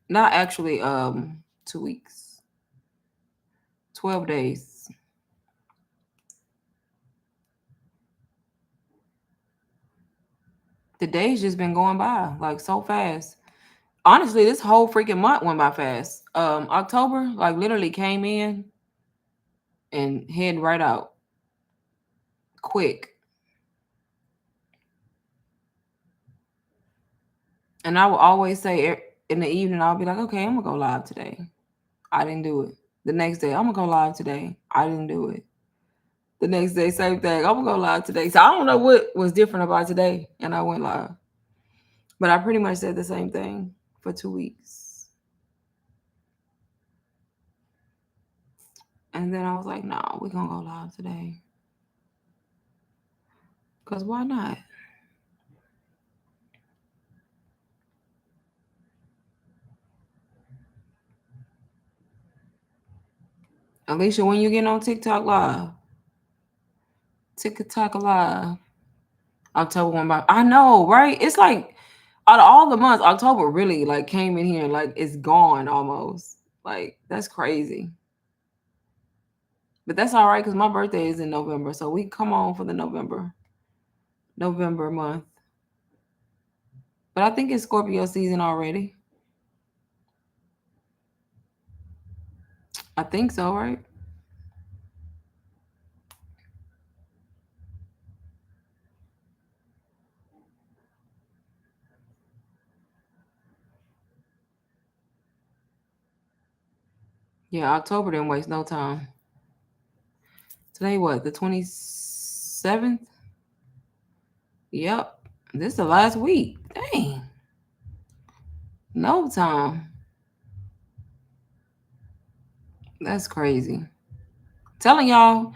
2 weeks. 12 days. The days just been going by like so fast. Honestly, this whole freaking month went by fast. October like literally came in and heading right out quick. And I will always say in the evening, I'll be like, okay, I'm gonna go live today. I didn't do it. The next day, I'm gonna go live today. I didn't do it. The next day, same thing. I'm gonna go live today. So I don't know what was different about today, and I went live. But I pretty much said the same thing for 2 weeks. And then I was like, no, we're gonna go live today. Cause why not? Alicia, when you get on TikTok live, TikTok live, October went by. I know, right? It's like out of all the months, October really like came in here and like it's gone almost. Like that's crazy. But that's all right because my birthday is in November, so we come on for the November. November month. But I think it's Scorpio season already. I think so, right? Yeah, October didn't waste no time. Today what? The 27th? Yep. This is the last week. Dang. No time. That's crazy. Telling y'all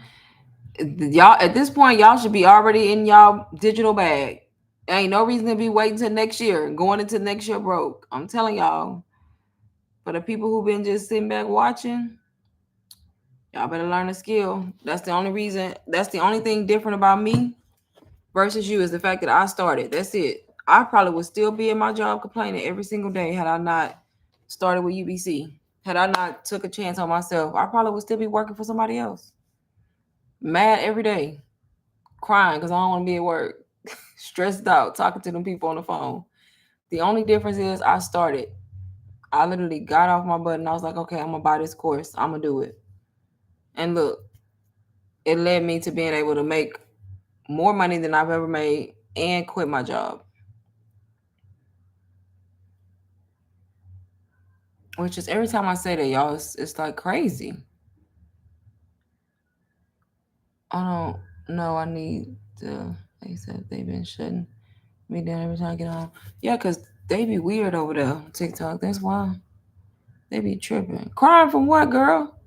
at this point, y'all should be already in y'all digital bag. Ain't no reason to be waiting till next year, going into next year broke. I'm telling y'all. For the people who've been just sitting back watching, y'all better learn a skill. That's the only reason. That's the only thing different about me versus you is the fact that I started. That's it. I probably would still be in my job complaining every single day had I not started with UBC. Had I not took a chance on myself, I probably would still be working for somebody else. Mad every day, crying because I don't want to be at work, stressed out, talking to them people on the phone. The only difference is I started. I literally got off my butt and I was like, okay, I'm gonna buy this course. I'm gonna do it. And look, it led me to being able to make more money than I've ever made and quit my job. Which is every time I say that, y'all, it's like crazy. I don't know. I need to. They said they've been shutting me down every time I get on. Yeah, because they be weird over there on TikTok. That's why they be tripping. Crying from what, girl?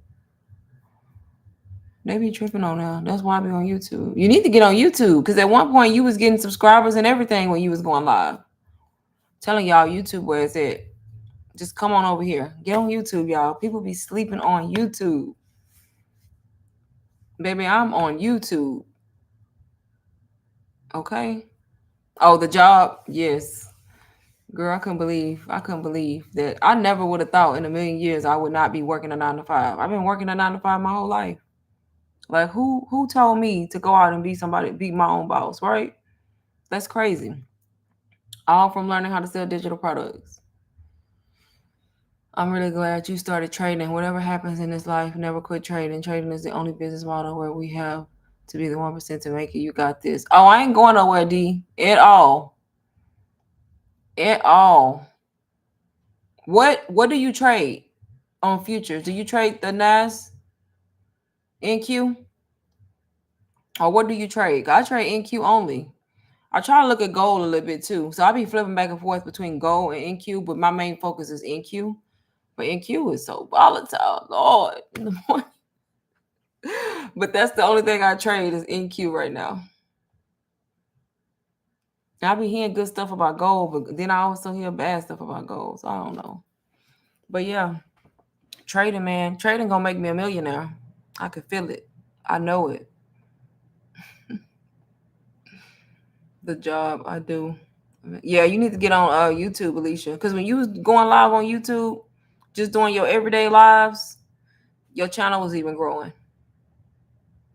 They be tripping on there. That's why I be on YouTube. You need to get on YouTube because at one point you was getting subscribers and everything when you was going live. Telling y'all YouTube where it's at. Just come on over here. Get on YouTube, y'all. People be sleeping on YouTube. Baby, I'm on YouTube. Okay. Oh, the job. Yes. Girl, I couldn't believe that. I never would have thought in a million years I would not be working a 9 to 5. I've been working a 9 to 5 my whole life. Like who told me to go out and be my own boss, right? That's crazy. All from learning how to sell digital products. I'm really glad you started trading. Whatever happens in this life, never quit trading. Trading is the only business model where we have to be the 1% to make it. You got this. Oh, I ain't going nowhere, D. At all. At all. What do you trade on futures? Do you trade the NAS NQ? Or what do you trade? I trade NQ only. I try to look at gold a little bit too. So I be flipping back and forth between gold and NQ, but my main focus is NQ. But NQ is so volatile, Lord, in the morning. But that's the only thing I trade is NQ right now. I be hearing good stuff about gold, but then I also hear bad stuff about gold. So I don't know. But yeah, trading, man. Trading gonna make me a millionaire. I can feel it. I know it. The job I do. Yeah, you need to get on YouTube, Alicia. Because when you was going live on YouTube, just doing your everyday lives, your channel was even growing.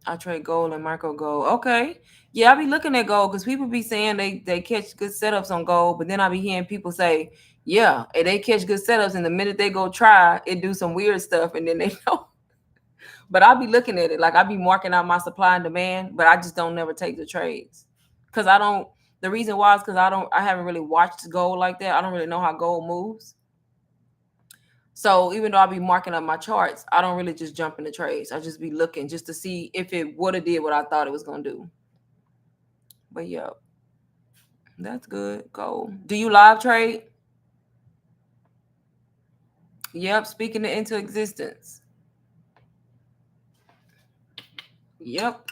I trade gold and micro gold. Okay. Yeah, I be looking at gold because people be saying they catch good setups on gold, but then I be hearing people say, yeah, and they catch good setups, and the minute they go try, it do some weird stuff, and then they don't. But I be looking at it like I be marking out my supply and demand, but I just don't never take the trades because I don't. The reason why is because I haven't really watched gold like that. I don't really know how gold moves. So even though I be marking up my charts, I don't really just jump into trades. I just be looking just to see if it would have did what I thought it was gonna do. But yeah, that's good. Gold. Do you live trade? Yep. Speaking it into existence. Yep.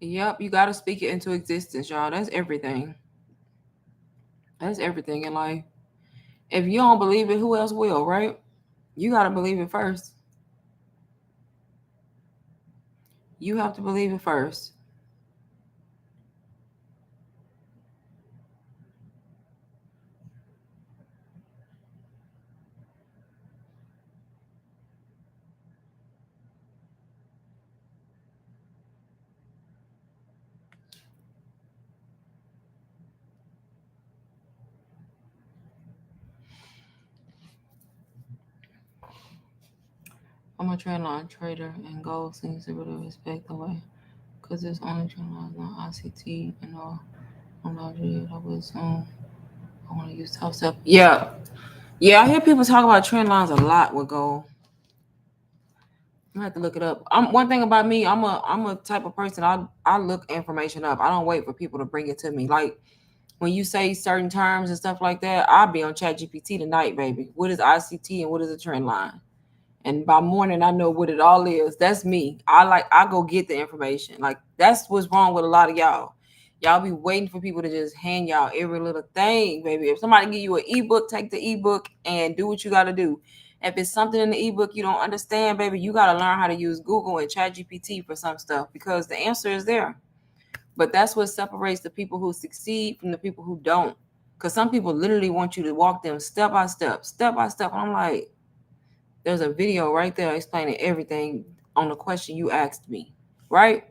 Yep. You gotta speak it into existence, y'all. That's everything. That's everything in life. If you don't believe it, who else will, right? You gotta believe it first. You have to believe it first. I'm a trend line trader, and gold seems to really respect the way, because it's only trend lines, not ICT and all. I'm not sure I was I want to use top step. Yeah, yeah. I hear people talk about trend lines a lot with gold. I have to look it up. One thing about me. I'm a type of person. I look information up. I don't wait for people to bring it to me. Like when you say certain terms and stuff like that, I'll be on ChatGPT tonight, baby. What is ICT and what is a trend line? And by morning, I know what it all is. That's me. I go get the information. Like that's what's wrong with a lot of y'all. Y'all be waiting for people to just hand y'all every little thing, baby. If somebody give you an ebook, take the ebook and do what you got to do. If it's something in the ebook you don't understand, baby, you got to learn how to use Google and ChatGPT for some stuff because the answer is there. But that's what separates the people who succeed from the people who don't. Because some people literally want you to walk them step by step, step by step. And I'm like, there's a video right there explaining everything on the question you asked me, right?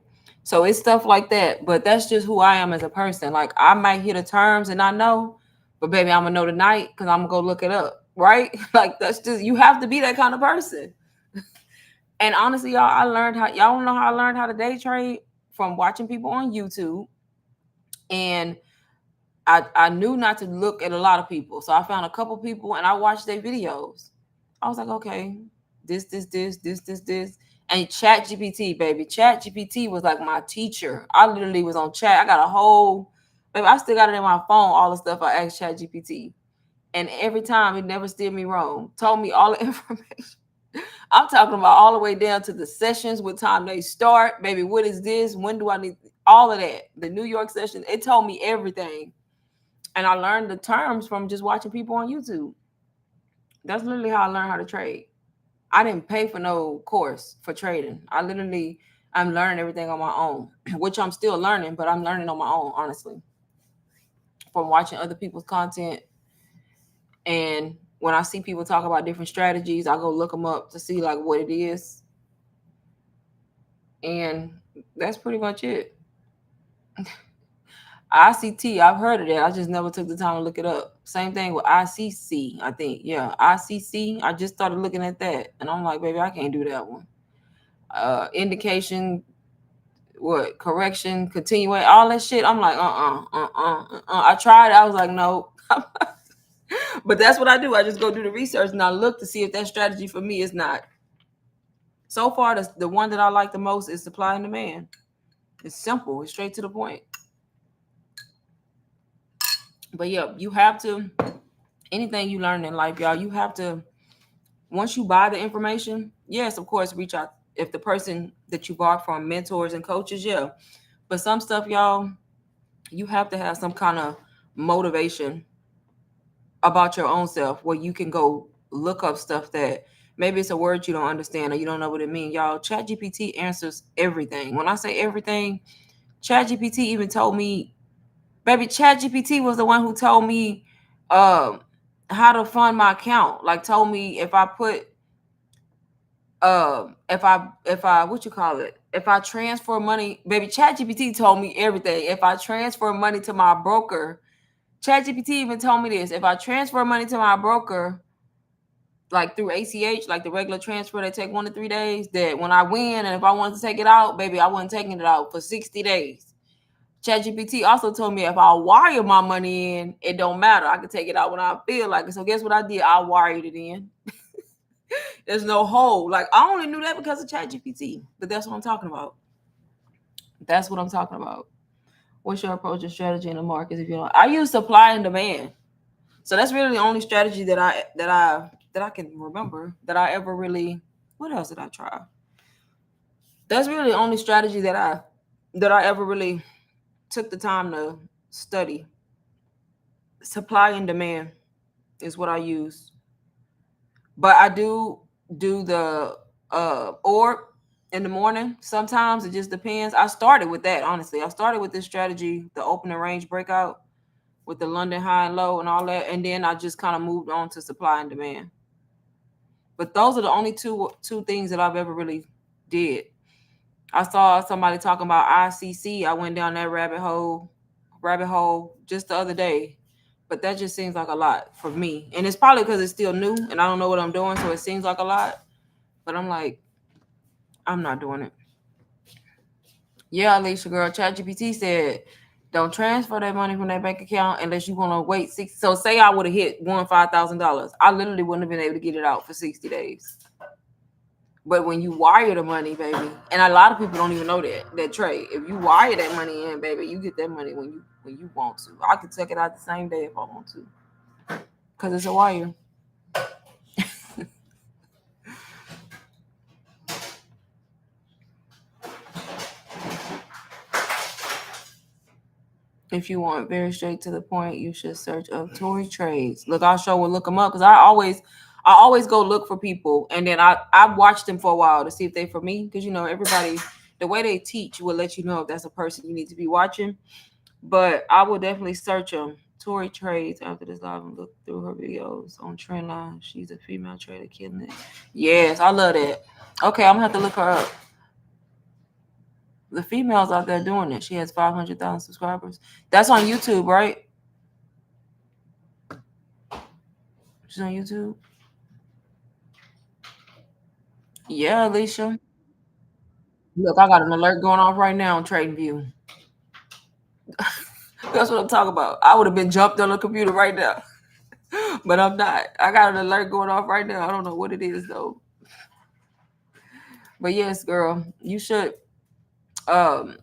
So it's stuff like that. But that's just who I am as a person. Like I might hear the terms and I know, but baby, I'm gonna know tonight because I'm gonna go look it up, right? Like that's just you have to be that kind of person. And honestly, y'all, y'all don't know how I learned how to day trade from watching people on YouTube and I knew not to look at a lot of people. So I found a couple people and I watched their videos. I was like, okay, this. And Chat GPT, baby. Chat GPT was like my teacher. I literally was on chat. I got a whole baby, I still got it in my phone, all the stuff I asked Chat GPT. And every time it never steered me wrong. Told me all the information. I'm talking about all the way down to the sessions, what time they start, baby. What is this? When do I need all of that? The New York session, it told me everything. And I learned the terms from just watching people on YouTube. That's literally how I learned how to trade. I didn't pay for no course for trading. I'm learning everything on my own, which I'm still learning, but I'm learning on my own, honestly, from watching other people's content. And when I see people talk about different strategies, I go look them up to see like what it is. And that's pretty much it. ICT, I've heard of that. I just never took the time to look it up. Same thing with ICC, I think. Yeah, ICC. I just started looking at that. And I'm like, baby, I can't do that one. Indication, what, correction, continuation, all that shit. I'm like, I tried. I was like, no. But that's what I do. I just go do the research and I look to see if that strategy for me is not. So far, the one that I like the most is supply and demand. It's simple. It's straight to the point. But yeah, you have to, anything you learn in life, y'all, you have to, once you buy the information, yes, of course, reach out. If the person that you bought from, mentors and coaches, yeah. But some stuff, y'all, you have to have some kind of motivation about your own self where you can go look up stuff that maybe it's a word you don't understand or you don't know what it means. Y'all, ChatGPT answers everything. When I say everything, ChatGPT even told me, baby, ChatGPT was the one who told me um how to fund my account. Like told me if I put if I what you call it, if I transfer money, baby, ChatGPT told me everything. If I transfer money to my broker, ChatGPT even told me this. If I transfer money to my broker, like through ACH, like the regular transfer, they take 1 to 3 days. That when I win, and if I wanted to take it out, baby, I wasn't taking it out for 60 days. ChatGPT also told me if I wire my money in, it don't matter. I can take it out when I feel like it. So guess what I did? I wired it in. There's no hole. Like I only knew that because of ChatGPT. But that's what I'm talking about. That's what I'm talking about. What's your approach and strategy in the markets? If you don't, I use supply and demand. So that's really the only strategy that I can remember that I ever really. What else did I try? That's really the only strategy that I ever really took the time to study. Supply and demand is what I use. But I do the orb. in the morning. Sometimes it just depends. I started with that, honestly. I started with this strategy, the open and range breakout with the London high and low and all that. And then I just kind of moved on to supply and demand. But those are the only two things that I've ever really did. I saw somebody talking about ICC. I went down that rabbit hole just the other day. But that just seems like a lot for me. And it's probably because it's still new and I don't know what I'm doing, so it seems like a lot. But I'm like, I'm not doing it. Yeah, Alicia girl, ChatGPT said don't transfer that money from that bank account unless you want to wait six. So say I would have hit $5,000, I literally wouldn't have been able to get it out for 60 days. But when you wire the money, baby, and a lot of people don't even know that trade. If you wire that money in, baby, you get that money when you want to. I could take it out the same day if I want to, because it's a wire. If you want very straight to the point, you should search up Tory trades. Look, I'll show will look them up because I always go look for people, and then I watch them for a while to see if they for me, because everybody, the way they teach will let you know if that's a person you need to be watching. But I will definitely search them. Tory trades after this live and look through her videos on Trendline. She's a female trader killing it. Yes, I love that. Okay, I'm gonna have to look her up. The females out there doing it. She has 500,000 subscribers. That's on YouTube, right? She's on YouTube. Yeah, Alicia. Look, I got an alert going off right now on TradingView. That's what I'm talking about. I would have been jumped on the computer right now, but I'm not. I got an alert going off right now. I don't know what it is though. But yes, girl, you should. Um,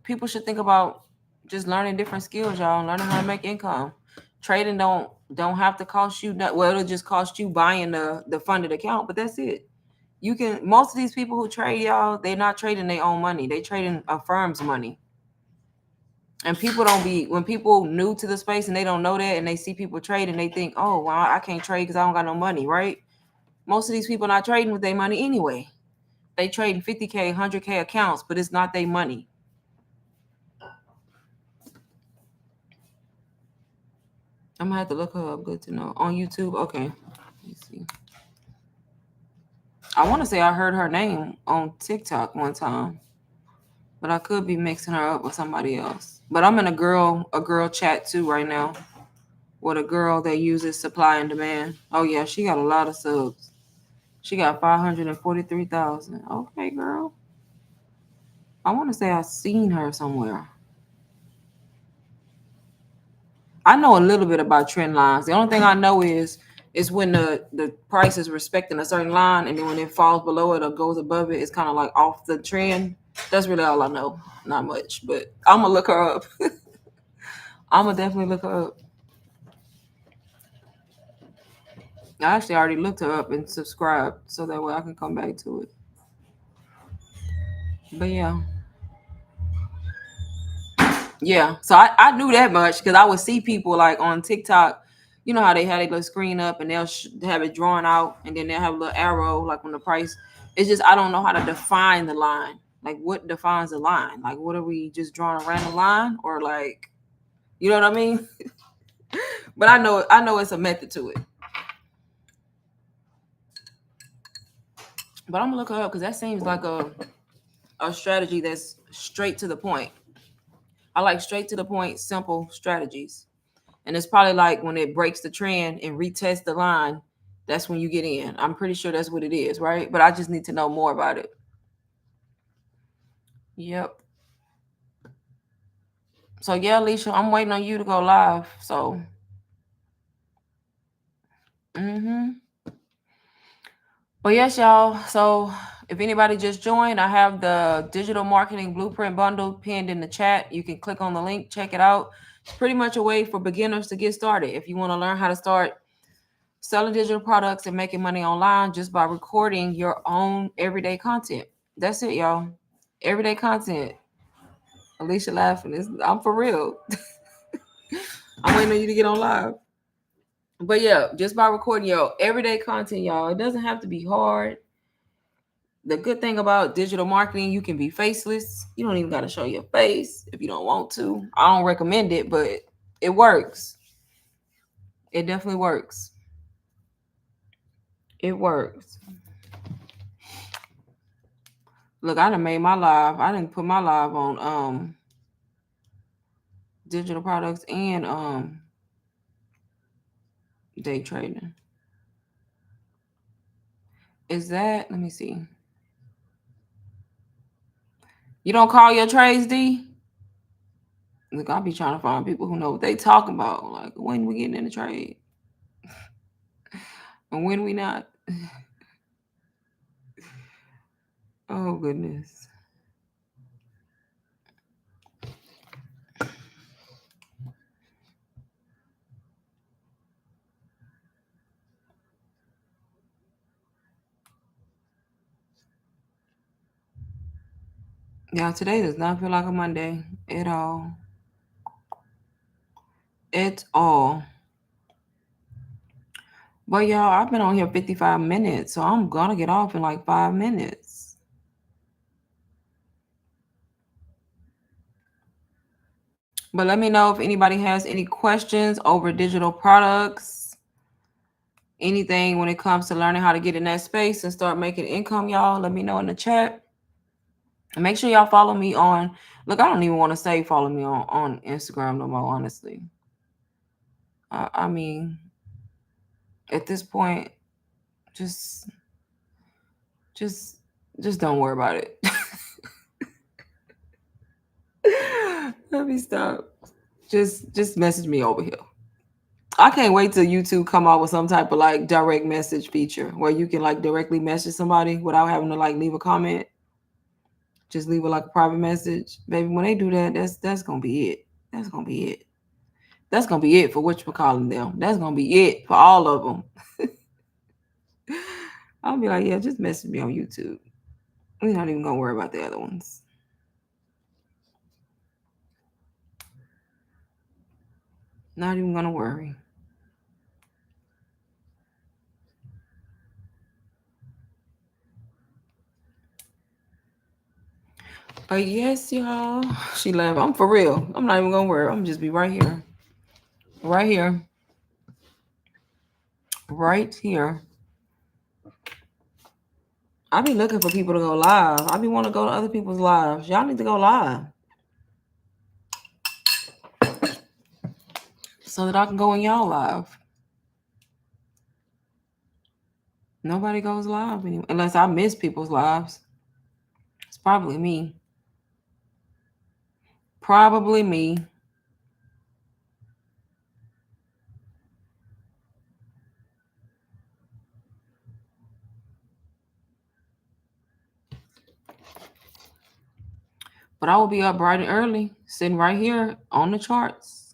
People should think about just learning different skills, y'all. Learning how to make income. Trading don't have to cost you. Well, it'll just cost you buying the funded account, but that's it. You can. Most of these people who trade, y'all, they're not trading their own money. They trading a firm's money. And people don't be when people new to the space and they don't know that and they see people trade and they think, oh, well, I can't trade because I don't got no money, right? Most of these people not trading with their money anyway. They trading 50K, 100K accounts, but it's not their money. I'm gonna have to look her up. Good to know. On YouTube, okay. Let me see. I want to say I heard her name on TikTok one time, but I could be mixing her up with somebody else. But I'm in a girl chat too right now with a girl that uses supply and demand. Oh yeah, she got a lot of subs. She got 543,000. Okay, girl. I want to say I've seen her somewhere. I know a little bit about trend lines. The only thing I know is when the price is respecting a certain line, and then when it falls below it or goes above it, it's kind of like off the trend. That's really all I know. Not much, but I'm gonna look her up. I'm gonna definitely look her up. I actually already looked her up and subscribed, so that way I can come back to it. But yeah. Yeah, so I knew that much because I would see people like on TikTok, you know how they had a little screen up and they'll have it drawn out and then they'll have a little arrow like when the price. It's just I don't know how to define the line. Like what defines the line? Like what are we just drawing a random line or like, you know what I mean? But I know it's a method to it. But I'm gonna look her up because that seems like a strategy that's straight to the point. I like straight to the point, simple strategies. And it's probably like when it breaks the trend and retests the line, that's when you get in. I'm pretty sure that's what it is, right? But I just need to know more about it. Yep. So yeah, Alicia, I'm waiting on you to go live. So but yes, y'all. So if anybody just joined, I have the digital marketing blueprint bundle pinned in the chat. You can click on the link, check it out. It's pretty much a way for beginners to get started. If you want to learn how to start selling digital products and making money online just by recording your own everyday content. That's it, y'all. Everyday content. Alicia laughing. I'm for real. I'm waiting on you to get on live. But yeah, just by recording your everyday content, y'all. It doesn't have to be hard. The good thing about digital marketing, you can be faceless. You don't even got to show your face if you don't want to. I don't recommend it, but it works. It definitely works. It works. Look, I done made my live. I didn't put my live on digital products and day trading. Is that, let me see. You don't call your trades, D? Look, I'll be trying to find people who know what they talking about. Like, when we getting in the trade and when we not. Oh, goodness. Yeah, today does not feel like a Monday at all. At all. But y'all, I've been on here 55 minutes, so I'm gonna get off in like 5 minutes. But let me know if anybody has any questions over digital products, anything when it comes to learning how to get in that space and start making income, y'all. Let me know in the chat. And make sure y'all follow me on, look, I don't even want to say follow me on Instagram no more, honestly. I mean, at this point, just just just don't worry about it. Let me stop. Just message me over here. I can't wait till YouTube come out with some type of like direct message feature where you can like directly message somebody without having to like leave a comment. Just leave it like a private message. Baby, when they do that, that's gonna be it. That's gonna be it. That's gonna be it for what you're calling them. That's gonna be it for all of them. I'll be like, yeah, just message me on YouTube. We're not even gonna worry about the other ones. Not even gonna worry. But yes, y'all. She left. I'm for real. I'm not even gonna worry. I'm just be right here. Right here. Right here. I be looking for people to go live. I be want to go to other people's lives. Y'all need to go live so that I can go in y'all live. Nobody goes live anymore unless I miss people's lives. It's probably me. Probably me. But I will be up bright and early, sitting right here on the charts.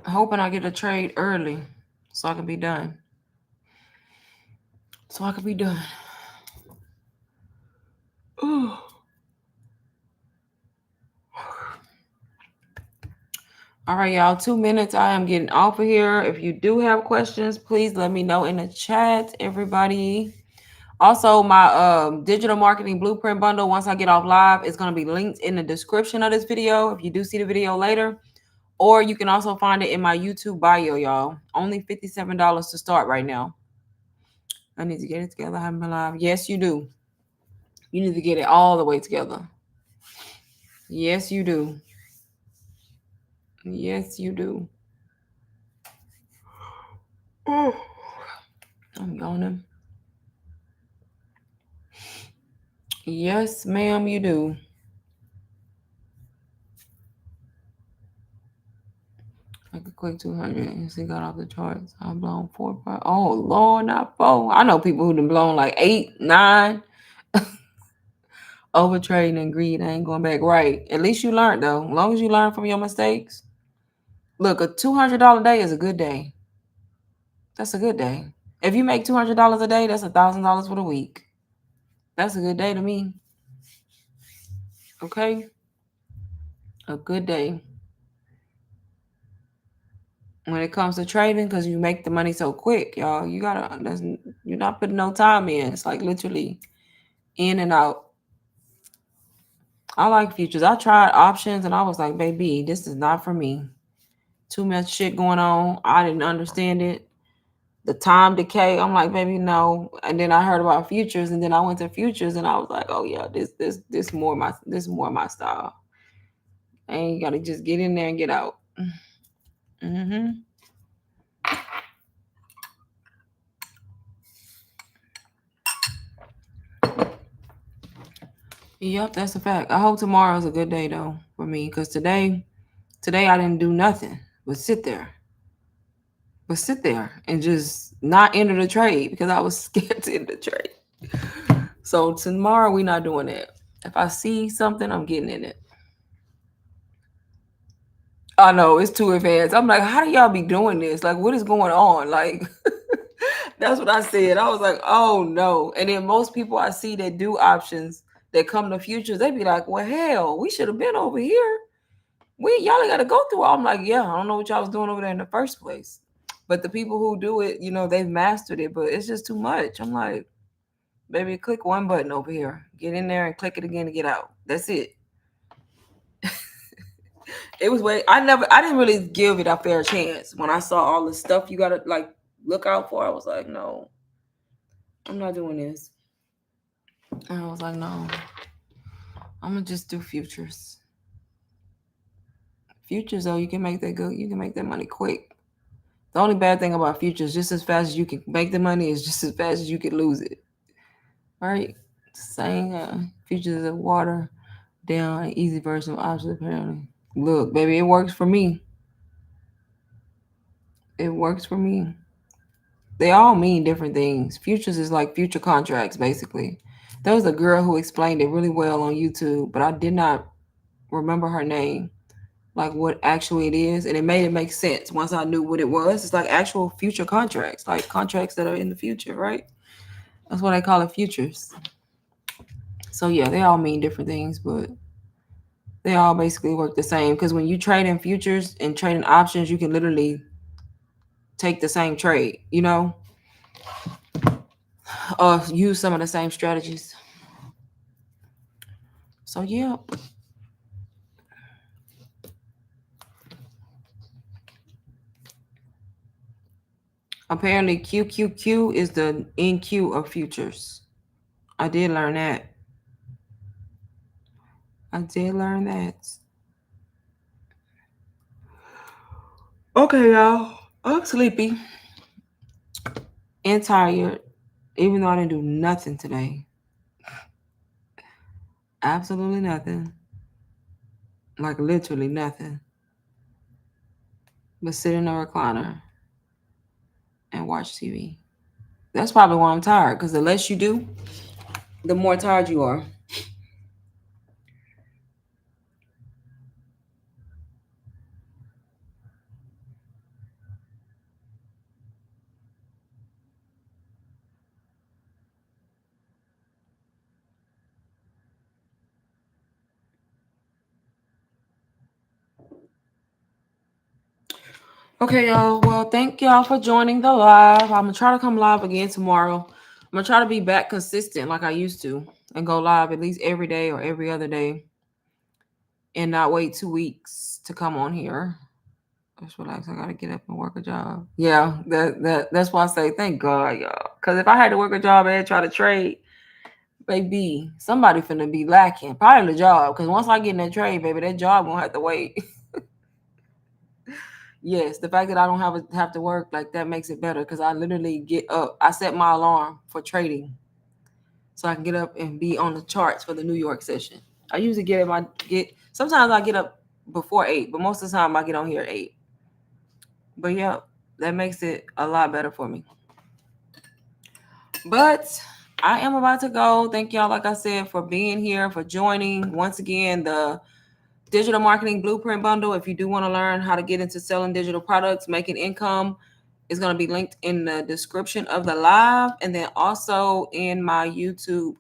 Hoping I get a trade early so I can be done. So I can be done. Ooh. All right, y'all. 2 minutes. I am getting off of here. If you do have questions, please let me know in the chat, everybody. Also, my digital marketing blueprint bundle, once I get off live, is going to be linked in the description of this video if you do see the video later. Or you can also find it in my YouTube bio, y'all. Only $57 to start right now. I need to get it together. I haven't been live. Yes, you do. You need to get it all the way together. Yes, you do. Yes, you do. I'm yawning. Yes, ma'am, you do. Like a quick 200 and she got off the charts. I blown 4. Oh, Lord, not 4. I know people who done blown like 8, 9. Over trading and greed. I ain't going back. Right. At least you learned, though. As long as you learn from your mistakes. Look, a $200 day is a good day. That's a good day. If you make $200 a day, that's $1,000 for the week. That's a good day to me. Okay? A good day. when it comes to trading, because you make the money so quick, y'all. You're not putting no time in. It's like literally in and out. I like futures. I tried options and I was like, baby, this is not for me. Too much shit going on. I didn't understand it. The time decay. I'm like, baby, no. And then I heard about futures, and then I went to futures, and I was like, oh yeah, this more my style. And you gotta just get in there and get out. Hmm. Yep, that's a fact. I hope tomorrow's a good day though for me, because today I didn't do nothing but sit there and just not enter the trade because I was scared to enter the trade. So tomorrow we not doing that. If I see something, I'm getting in it. I know it's too advanced. I'm like, how do y'all be doing this? Like, what is going on? Like, that's what I said. I was like, oh no. And then most people I see that do options that come to futures, they be like, well, hell, we should have been over here. Y'all ain't got to go through. I'm like, yeah, I don't know what y'all was doing over there in the first place. But the people who do it, they've mastered it. But it's just too much. I'm like, baby, click one button over here, get in there and click it again to get out. That's it. It was way I didn't really give it a fair chance. When I saw all the stuff you gotta like look out for, I was like, no, I'm not doing this. And I was like, no, I'm gonna just do futures. Futures though, you can make that good. You can make that money quick. The only bad thing about futures, just as fast as you can make the money, is just as fast as you can lose it. Right? Saying futures is a water down an easy version of options apparently. Look, baby, it works for me. It works for me. They all mean different things. Futures is like future contracts, basically. There was a girl who explained it really well on YouTube, but I did not remember her name, like what actually it is, and it made it make sense once I knew what it was. It's like actual future contracts, like contracts that are in the future, right? That's what I call it, futures. So yeah, they all mean different things, but they all basically work the same. Because when you trade in futures and trade in options, you can literally take the same trade, or use some of the same strategies. So yeah. Apparently, QQQ is the NQ of futures. I did learn that. I did learn that. Okay, y'all. I'm sleepy and tired, even though I didn't do nothing today. Absolutely nothing. Like literally nothing. But sit in a recliner and watch TV. That's probably why I'm tired, because the less you do, the more tired you are. Okay, y'all. Well, thank y'all for joining the live. I'm gonna try to come live again tomorrow. I'm gonna try to be back consistent like I used to and go live at least every day or every other day and not wait 2 weeks to come on here. Just relax. I gotta get up and work a job. Yeah, that's why I say thank God, y'all. Because if I had to work a job and try to trade, baby, somebody finna be lacking. Probably the job. Because once I get in that trade, baby, that job won't have to wait. Yes, the fact that I don't have to work, like, that makes it better because I literally get up. I set my alarm for trading so I can get up and be on the charts for the New York session. I usually sometimes I get up before 8, but most of the time I get on here at 8. But yeah, that makes it a lot better for me. But I am about to go. Thank y'all, like I said, for being here, for joining. Once again, the Digital Marketing Blueprint Bundle. If you do want to learn how to get into selling digital products, making income, is going to be linked in the description of the live, and then also in my YouTube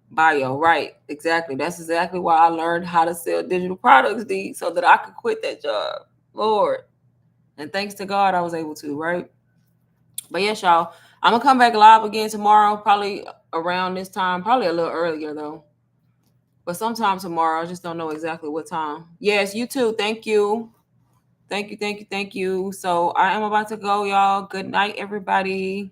bio. Right, exactly. That's exactly why I learned how to sell digital products, D, so that I could quit that job. Lord, And thanks to God, I was able to, right? But yes, y'all, I'm gonna come back live again tomorrow, probably around this time, probably a little earlier though. But sometime tomorrow, I just don't know exactly what time. Yes, you too. Thank you. Thank you, thank you, thank you. So I am about to go, y'all. Good night, everybody.